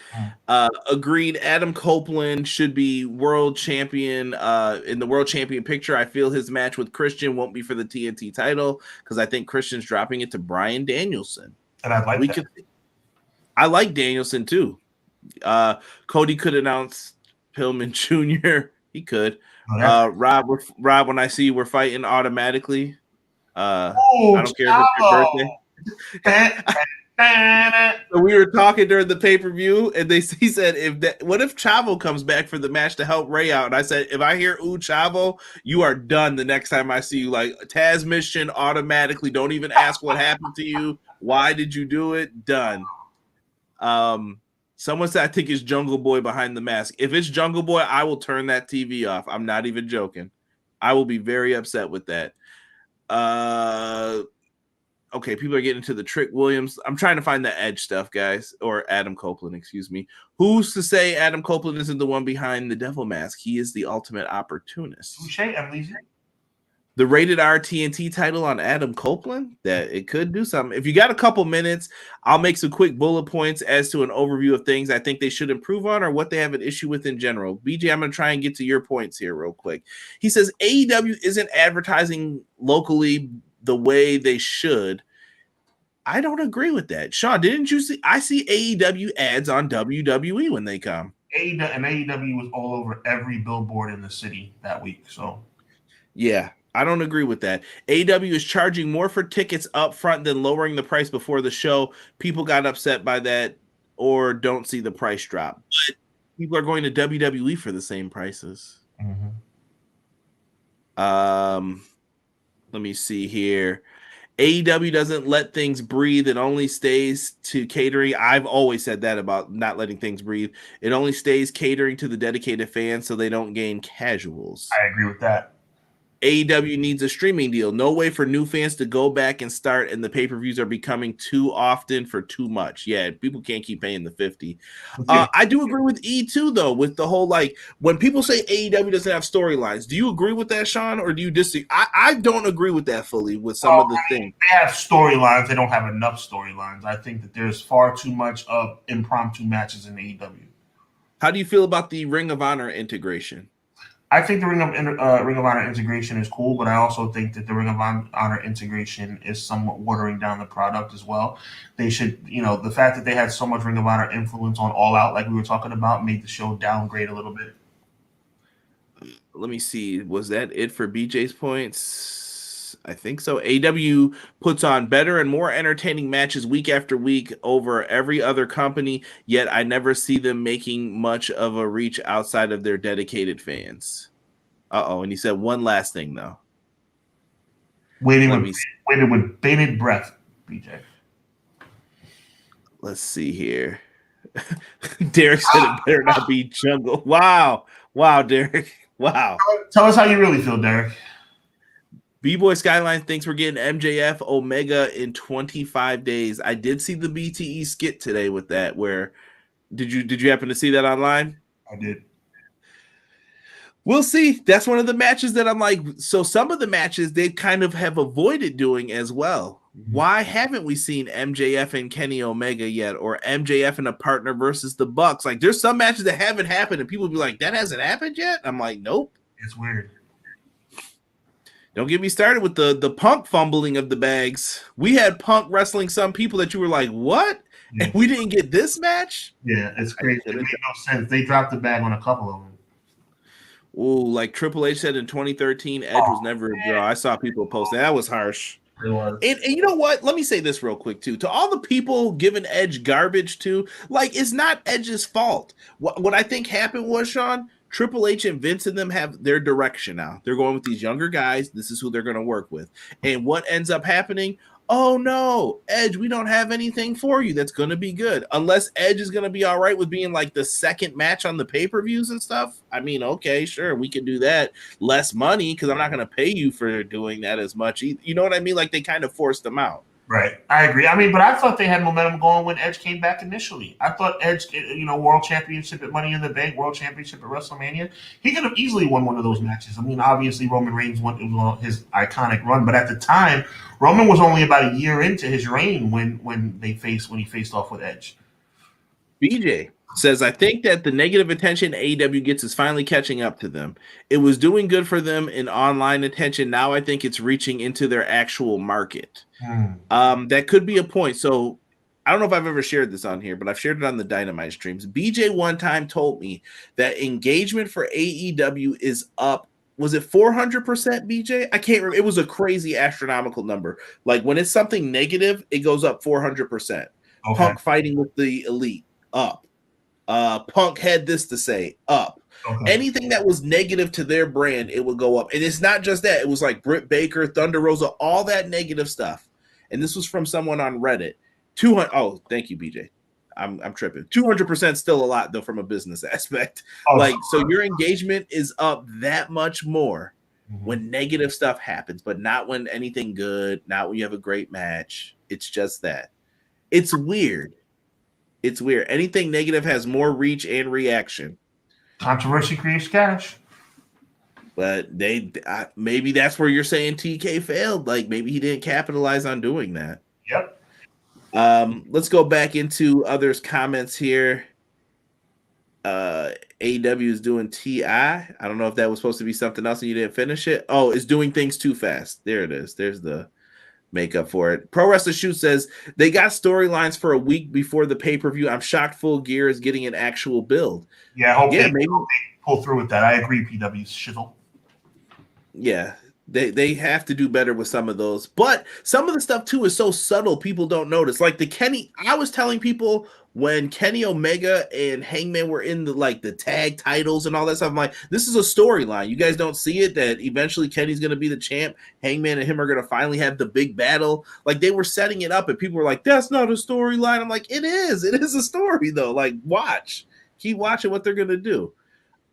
Agreed, Adam Copeland should be world champion in the world champion picture. I feel his match with Christian won't be for the TNT title because I think Christian's dropping it to Bryan Danielson. And I'd like that. I like Danielson too. Cody could announce Pillman Jr. He could. Rob, when I see you, we're fighting automatically. I don't care if it's your birthday. So we were talking during the pay-per-view, and he said, what if Chavo comes back for the match to help Ray out? And I said, if I hear "Ooh, Chavo," you are done the next time I see you. Like, Taz mission automatically. Don't even ask what happened to you. Why did you do it? Done. Someone said, I think it's Jungle Boy behind the mask. If it's Jungle Boy, I will turn that TV off. I'm not even joking. I will be very upset with that. Okay, people are getting to the Trick Williams. I'm trying to find the Edge stuff, guys, or Adam Copeland, excuse me. Who's to say Adam Copeland isn't the one behind the devil mask? He is the ultimate opportunist. The rated R TNT title on Adam Copeland, that it could do something. If you got a couple minutes, I'll make some quick bullet points as to an overview of things I think they should improve on or what they have an issue with in general. BJ, I'm going to try and get to your points here real quick. He says AEW isn't advertising locally the way they should. I don't agree with that. Sean, didn't you see? I see AEW ads on WWE when they come. AEW was all over every billboard in the city that week. So, yeah. I don't agree with that. AEW is charging more for tickets up front than lowering the price before the show. People got upset by that or don't see the price drop. But people are going to WWE for the same prices. Mm-hmm. Let me see here. AEW doesn't let things breathe. It only stays to catering. I've always said that about not letting things breathe. It only stays catering to the dedicated fans so they don't gain casuals. I agree with that. AEW needs a streaming deal. No way for new fans to go back and start, and the pay-per-views are becoming too often for too much. Yeah, people can't keep paying the $50. I do agree with E2, though, with the whole, like, when people say AEW doesn't have storylines, do you agree with that, Sean, or do you disagree? I don't agree with that fully with some of the things. They have storylines. They don't have enough storylines. I think that there's far too much of impromptu matches in AEW. How do you feel about the Ring of Honor integration? I think the Ring of Honor integration is cool, but I also think that the Ring of Honor integration is somewhat watering down the product as well. They should, the fact that they had so much Ring of Honor influence on All Out, like we were talking about, made the show downgrade a little bit. Let me see. Was that it for BJ's points? I think so. AEW puts on better and more entertaining matches week after week over every other company, yet I never see them making much of a reach outside of their dedicated fans. And he said one last thing, though. Waited with bated breath, BJ. Let's see here. Derek said it better not be Jungle. Wow, Derek. Wow. Tell us how you really feel, Derek. B-Boy Skyline thinks we're getting MJF Omega in 25 days. I did see the BTE skit today with that. Where did you happen to see that online? I did. We'll see. That's one of the matches that I'm like, so some of the matches they kind of have avoided doing as well. Why haven't we seen MJF and Kenny Omega yet, or MJF and a partner versus the Bucks? Like, there's some matches that haven't happened, and people will be like, that hasn't happened yet? I'm like, nope. It's weird. Don't get me started with the Punk fumbling of the bags. We had Punk wrestling some people that you were like, what? Yeah. And we didn't get this match? Yeah, it's crazy. It made no sense. They dropped the bag on a couple of them. Oh, like Triple H said in 2013, Edge was never a draw. I saw people post that. That was harsh. It was. And you know what? Let me say this real quick, too. To all the people giving Edge garbage, too, like, it's not Edge's fault. What I think happened was, Sean, Triple H and Vince and them have their direction now. They're going with these younger guys. This is who they're going to work with. And what ends up happening? Oh, no, Edge, we don't have anything for you that's going to be good. Unless Edge is going to be all right with being like the second match on the pay-per-views and stuff. I mean, okay, sure, we can do that. Less money because I'm not going to pay you for doing that as much. You know what I mean? Like, they kind of forced them out. Right. I agree. I mean, but I thought they had momentum going when Edge came back initially. I thought Edge, world championship at Money in the Bank, world championship at WrestleMania, he could have easily won one of those matches. I mean, obviously Roman Reigns won his iconic run, but at the time, Roman was only about a year into his reign when he faced off with Edge. BJ says, I think that the negative attention AEW gets is finally catching up to them. It was doing good for them in online attention. Now I think it's reaching into their actual market. That could be a point. So I don't know if I've ever shared this on here, but I've shared it on the Dynamite streams. BJ one time told me that engagement for AEW is up. Was it 400%, BJ? I can't remember. It was a crazy astronomical number. Like when it's something negative, it goes up 400%. Okay. Punk fighting with the Elite, up. Punk had this to say, up. Okay. Anything that was negative to their brand, it would go up. And it's not just that. It was like Britt Baker, Thunder Rosa, all that negative stuff. And this was from someone on Reddit. 200. Oh, thank you, BJ. I'm tripping. 200% still a lot, though, from a business aspect. So your engagement is up that much more when negative stuff happens, but not when anything good, not when you have a great match. It's just that. It's weird. It's weird. Anything negative has more reach and reaction. Controversy creates cash. But maybe that's where you're saying TK failed. Like maybe he didn't capitalize on doing that. Yep. Let's go back into others' comments here. AEW is doing TI. I don't know if that was supposed to be something else and you didn't finish it. Oh, it's doing things too fast. There it is. There's the makeup for it. Pro Wrestler Shoot says they got storylines for a week before the pay-per-view. I'm shocked Full Gear is getting an actual build. Yeah, I hope they pull through with that. I agree, PW's shizzle. Yeah, they have to do better with some of those. But some of the stuff too is so subtle people don't notice. Like I was telling people when Kenny Omega and Hangman were in the tag titles and all that stuff, I'm like, this is a storyline. You guys don't see it that eventually Kenny's going to be the champ. Hangman and him are going to finally have the big battle. Like they were setting it up and people were like, that's not a storyline. I'm like, it is. It is a story though. Like keep watching what they're going to do.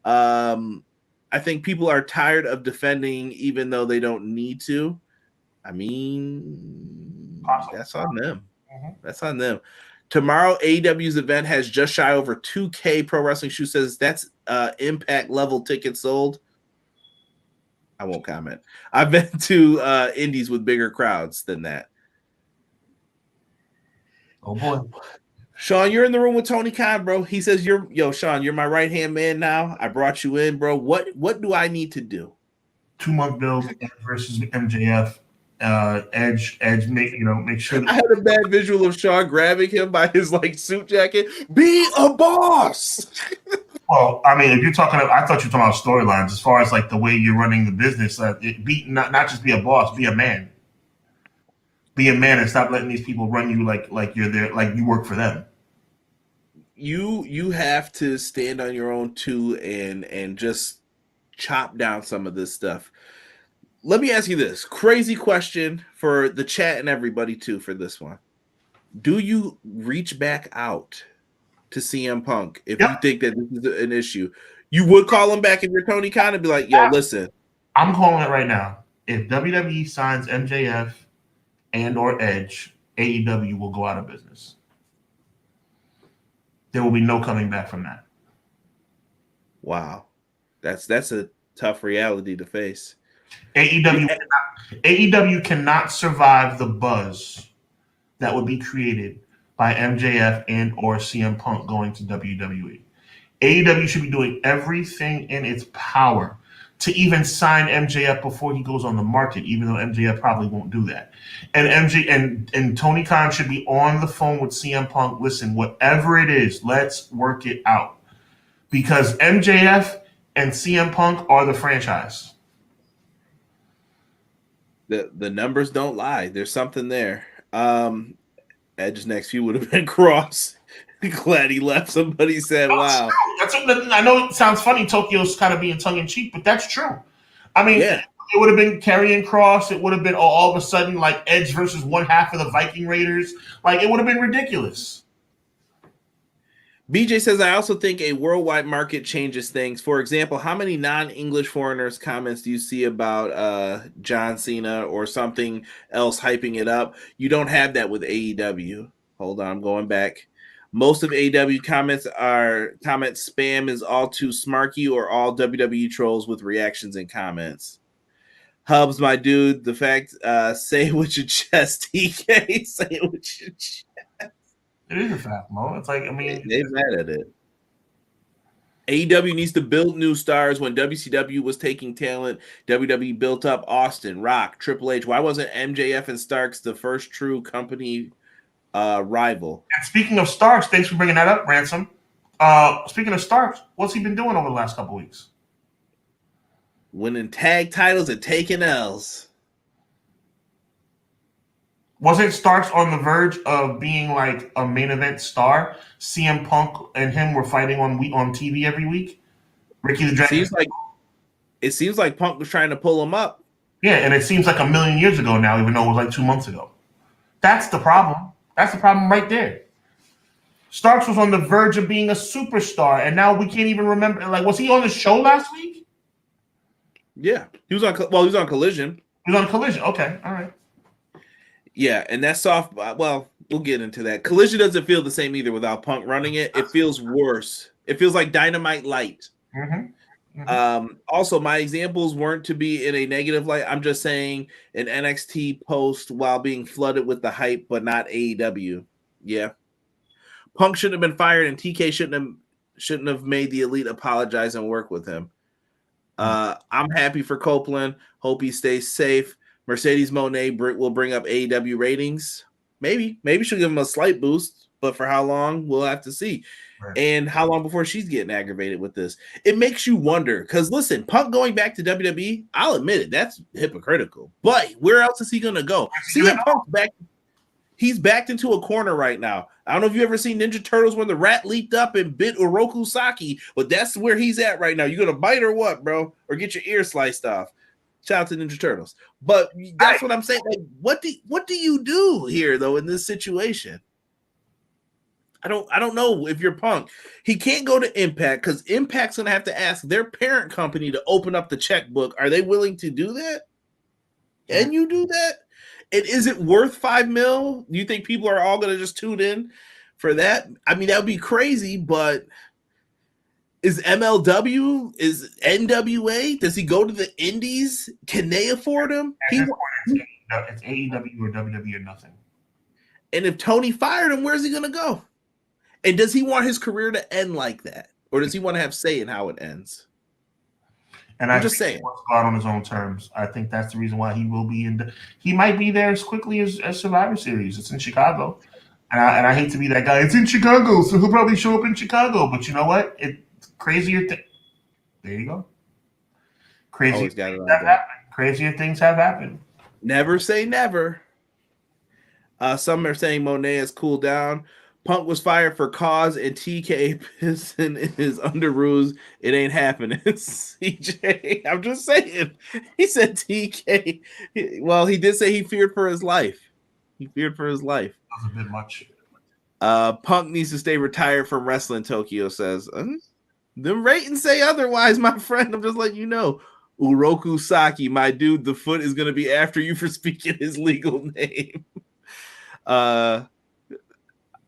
I think people are tired of defending even though they don't need to. I mean, that's on them. That's on them. Tomorrow, AEW's event has just shy over 2K. Pro Wrestling Shoe says that's Impact level tickets sold. I won't comment. I've been to indies with bigger crowds than that. Oh boy. Sean, you're in the room with Tony Khan, bro. He says, Sean, you're my right-hand man now. I brought you in, bro. What do I need to do? 2-month build versus MJF. Edge, make sure that I had a bad visual of Sean grabbing him by his suit jacket. Be a boss. Well, I mean, if you're talking, I thought you were talking about storylines as far as the way you're running the business. Not just be a boss, be a man. Be a man and stop letting these people run you like you're there, like you work for them. You have to stand on your own too and just chop down some of this stuff. Let me ask you this crazy question for the chat and everybody too for this one. Do you reach back out to CM Punk if you think that this is an issue? You would call him back if you're Tony Khan and be like, yo, listen. I'm calling it right now. if WWE signs MJF and or Edge, AEW will go out of business. There will be no coming back from that. Wow. That's a tough reality to face. AEW cannot survive the buzz that would be created by MJF and or CM Punk going to WWE. AEW should be doing everything in its power to even sign MJF before he goes on the market, even though MJF probably won't do that. And and Tony Khan should be on the phone with CM Punk. Listen, whatever it is, let's work it out. Because MJF and CM Punk are the franchise. The numbers don't lie. There's something there. Edge's next few would have been Cross. Glad he left. Somebody said, "Wow." I know it sounds funny. Tokyo's kind of being tongue in cheek, but that's true. I mean, yeah. It would have been Karrion Kross. It would have been all of a sudden like Edge versus one half of the Viking Raiders. Like it would have been ridiculous. BJ says, I also think a worldwide market changes things. For example, how many non-English foreigners comments do you see about John Cena or something else hyping it up? You don't have that with AEW. Hold on, I'm going back. Most of AEW comments spam is all too smarky or all WWE trolls with reactions and comments. Hubs, my dude, the fact, say it with your chest, TK, say it with your chest. It is a fact, Mo. It's like, I mean, they're mad at it. AEW needs to build new stars. When WCW was taking talent, WWE built up Austin, Rock, Triple H. Why wasn't MJF and Starks the first true company rival? And speaking of Starks, thanks for bringing that up, Ransom. Speaking of Starks, what's he been doing over the last couple weeks? Winning tag titles and taking L's. Wasn't Starks on the verge of being like a main event star? CM Punk and him were fighting on TV every week. Ricky the Dragon. It seems like Punk was trying to pull him up. Yeah, and it seems like a million years ago now, even though it was like 2 months ago. That's the problem. That's the problem right there. Starks was on the verge of being a superstar, and now we can't even remember. Like, was he on the show last week? Yeah, he was on Collision. He was on Collision. Okay, all right. Yeah, and that's soft. Well, we'll get into that. Collision doesn't feel the same either without Punk running it. It feels worse. It feels like Dynamite Light. Mm-hmm. Mm-hmm. Also, my examples weren't to be in a negative light. I'm just saying an NXT post while being flooded with the hype, but not AEW. Yeah. Punk shouldn't have been fired, and TK shouldn't have made the Elite apologize and work with him. I'm happy for Copeland. Hope he stays safe. Mercedes Moné will bring up AEW ratings. Maybe she'll give him a slight boost, but for how long, we'll have to see. Right. And how long before she's getting aggravated with this. It makes you wonder, because listen, Punk going back to WWE, I'll admit it, that's hypocritical. But where else is he going to go? CM Punk's back. He's backed into a corner right now. I don't know if you ever seen Ninja Turtles when the rat leaped up and bit Oroku Saki, but that's where he's at right now. You going to bite or what, bro? Or get your ear sliced off? Shout out to Ninja Turtles. But that's what I'm saying. Like, what do you do here though in this situation? I don't know if you're Punk. He can't go to Impact because Impact's gonna have to ask their parent company to open up the checkbook. Are they willing to do that? Can you do that? And is it worth $5 million? Do you think people are all gonna just tune in for that? I mean, that would be crazy, but is MLW, is NWA, does he go to the indies? Can they afford him? It's AEW or WWE or nothing. And if Tony fired him, where's he going to go? And does he want his career to end like that? Or does he want to have say in how it ends? And I'm just saying. He wants to go out on his own terms. I think that's the reason why he will be he might be there as quickly as Survivor Series. It's in Chicago. And I hate to be that guy. It's in Chicago, so he'll probably show up in Chicago. But you know what? Crazier thing. There you go. Crazier things have happened. Crazier things have happened. Never say never. Some are saying Monet has cooled down. Punk was fired for cause, and TK pissing in his underoos. It ain't happening. CJ, I'm just saying. He said TK. Well, he did say he feared for his life. He feared for his life. That was a bit much. Punk needs to stay retired from wrestling, Tokyo says. The ratings say otherwise, my friend. I'm just letting you know. Uroku Saki, my dude, the foot is going to be after you for speaking his legal name. I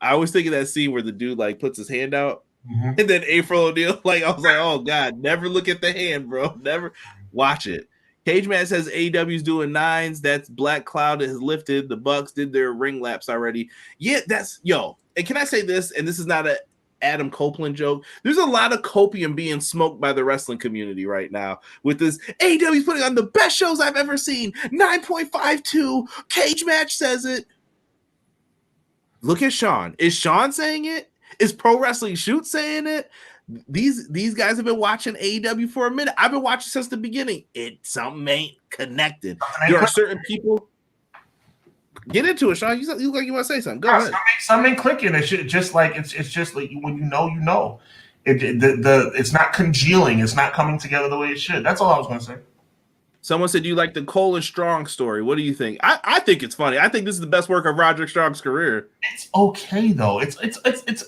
was thinking that scene where the dude like puts his hand out, and then April O'Neil, like, I was like, oh God, never look at the hand, bro. Never watch it. Cage Man says AEW's doing 9s. That's Black Cloud has lifted. The Bucks did their ring laps already. Yeah, that's yo. And can I say this? And this is not a Adam Copeland joke. There's a lot of copium being smoked by the wrestling community right now with this. AEW's putting on the best shows I've ever seen. 9.52. Cage Match says it. Look at Sean. Is Sean saying it? Is Pro Wrestling Shoot saying it? These guys have been watching AEW for a minute. I've been watching since the beginning. Something ain't connected. There are certain people. Get into it, Sean. You look like you want to say something. Go ahead. Something clicking. It's just like it's just like when you know. It's not congealing. It's not coming together the way it should. That's all I was going to say. Someone said you like the Cole and Strong story. What do you think? I think it's funny. I think this is the best work of Roderick Strong's career. It's okay though. It's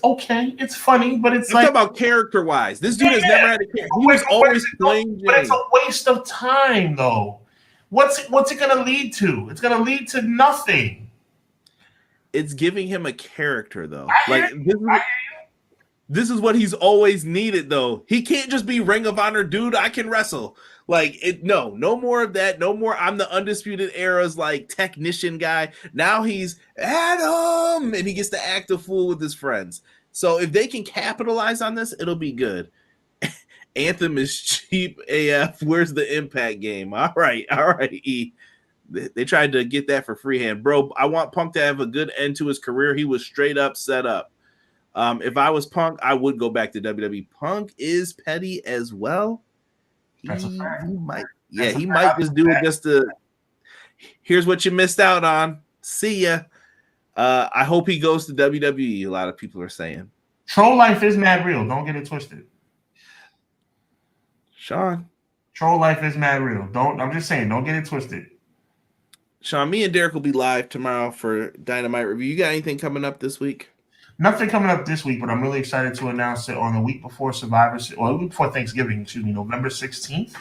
okay. It's funny, but it's like about character wise. This dude has never had a character. He was always playing. But it's a waste of time though. What's it going to lead to? It's going to lead to nothing. It's giving him a character though. This is what he's always needed though. He can't just be Ring of Honor dude. I can wrestle. No more of that. No more. I'm the Undisputed Era's like technician guy. Now he's Adam, and he gets to act a fool with his friends. So if they can capitalize on this, it'll be good. Anthem is cheap AF. Where's the Impact game? All right, E. They tried to get that for freehand, bro. I want Punk to have a good end to his career. He was straight up set up. If I was Punk, I would go back to WWE. Punk is petty as well. He might just do it just to. Here's what you missed out on. See ya. I hope he goes to WWE. A lot of people are saying. Troll life is mad real. Don't get it twisted. Sean. Troll life is mad real. I'm just saying, don't get it twisted. Sean, me and Derek will be live tomorrow for Dynamite Review. You got anything coming up this week? Nothing coming up this week, but I'm really excited to announce it on the week before the week before Thanksgiving, November 16th.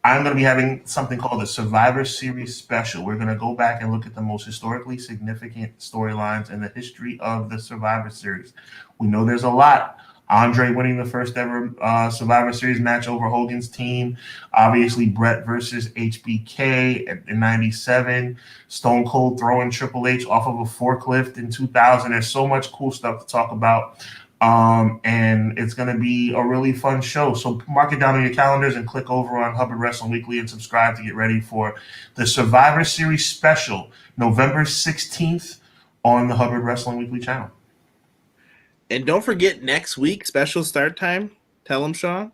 I'm going to be having something called the Survivor Series Special. We're going to go back and look at the most historically significant storylines in the history of the Survivor Series. We know there's a lot. Andre winning the first ever Survivor Series match over Hogan's team. Obviously, Brett versus HBK in 97. Stone Cold throwing Triple H off of a forklift in 2000. There's so much cool stuff to talk about. And it's going to be a really fun show. So mark it down on your calendars and click over on Hubbard Wrestling Weekly and subscribe to get ready for the Survivor Series Special, November 16th on the Hubbard Wrestling Weekly channel. And don't forget next week, special start time. Tell them, Sean.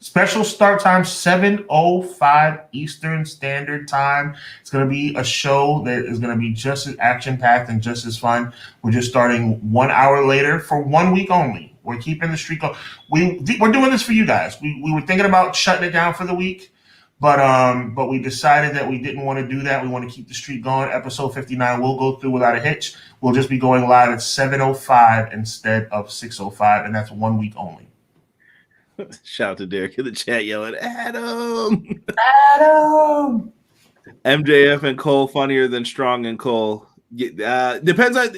Special start time, 7:05 Eastern Standard Time. It's going to be a show that is going to be just as action-packed and just as fun. We're just starting 1 hour later for 1 week only. We're keeping the streak going. We're doing this for you guys. We were thinking about shutting it down for the week, but we decided that we didn't want to do that. We want to keep the streak going. Episode 59 will go through without a hitch. We'll just be going live at 7:05 instead of 6:05, and that's 1 week only. Shout out to Derek in the chat yelling, Adam! Adam! MJF and Cole funnier than Strong and Cole. Depends on,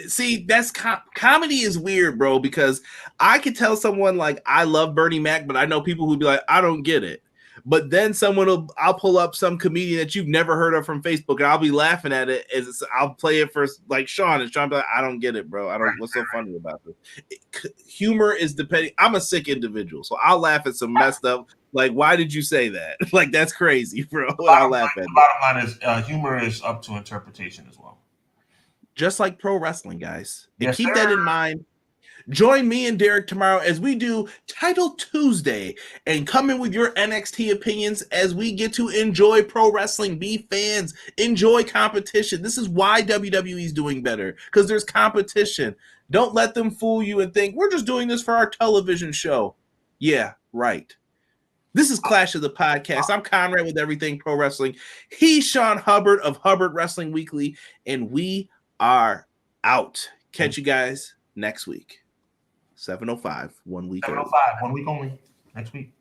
that's comedy is weird, bro, because I could tell someone like, I love Bernie Mac, but I know people who'd be like, I don't get it. But then I'll pull up some comedian that you've never heard of from Facebook, and I'll be laughing at it I'll play it for like Sean, and Sean be like, I don't get it, bro. What's so funny about this? Humor is depending. I'm a sick individual, so I'll laugh at some messed up. Like, why did you say that? Like, that's crazy, bro. I'll laugh at it. The bottom line is humor is up to interpretation as well. Just like pro wrestling, guys. And yes, keep sir. that in mind. Join me and Derek tomorrow as we do Title Tuesday and come in with your NXT opinions as we get to enjoy pro wrestling, be fans, enjoy competition. This is why WWE is doing better, because there's competition. Don't let them fool you and think we're just doing this for our television show. Yeah, right. This is Clash of the Podcast. I'm Conrad with Everything Pro Wrestling. He's Sean Hubbard of Hubbard Wrestling Weekly, and we are out. Catch you guys next week. 7:05, 1 week. 7:05, 1 week only. Next week.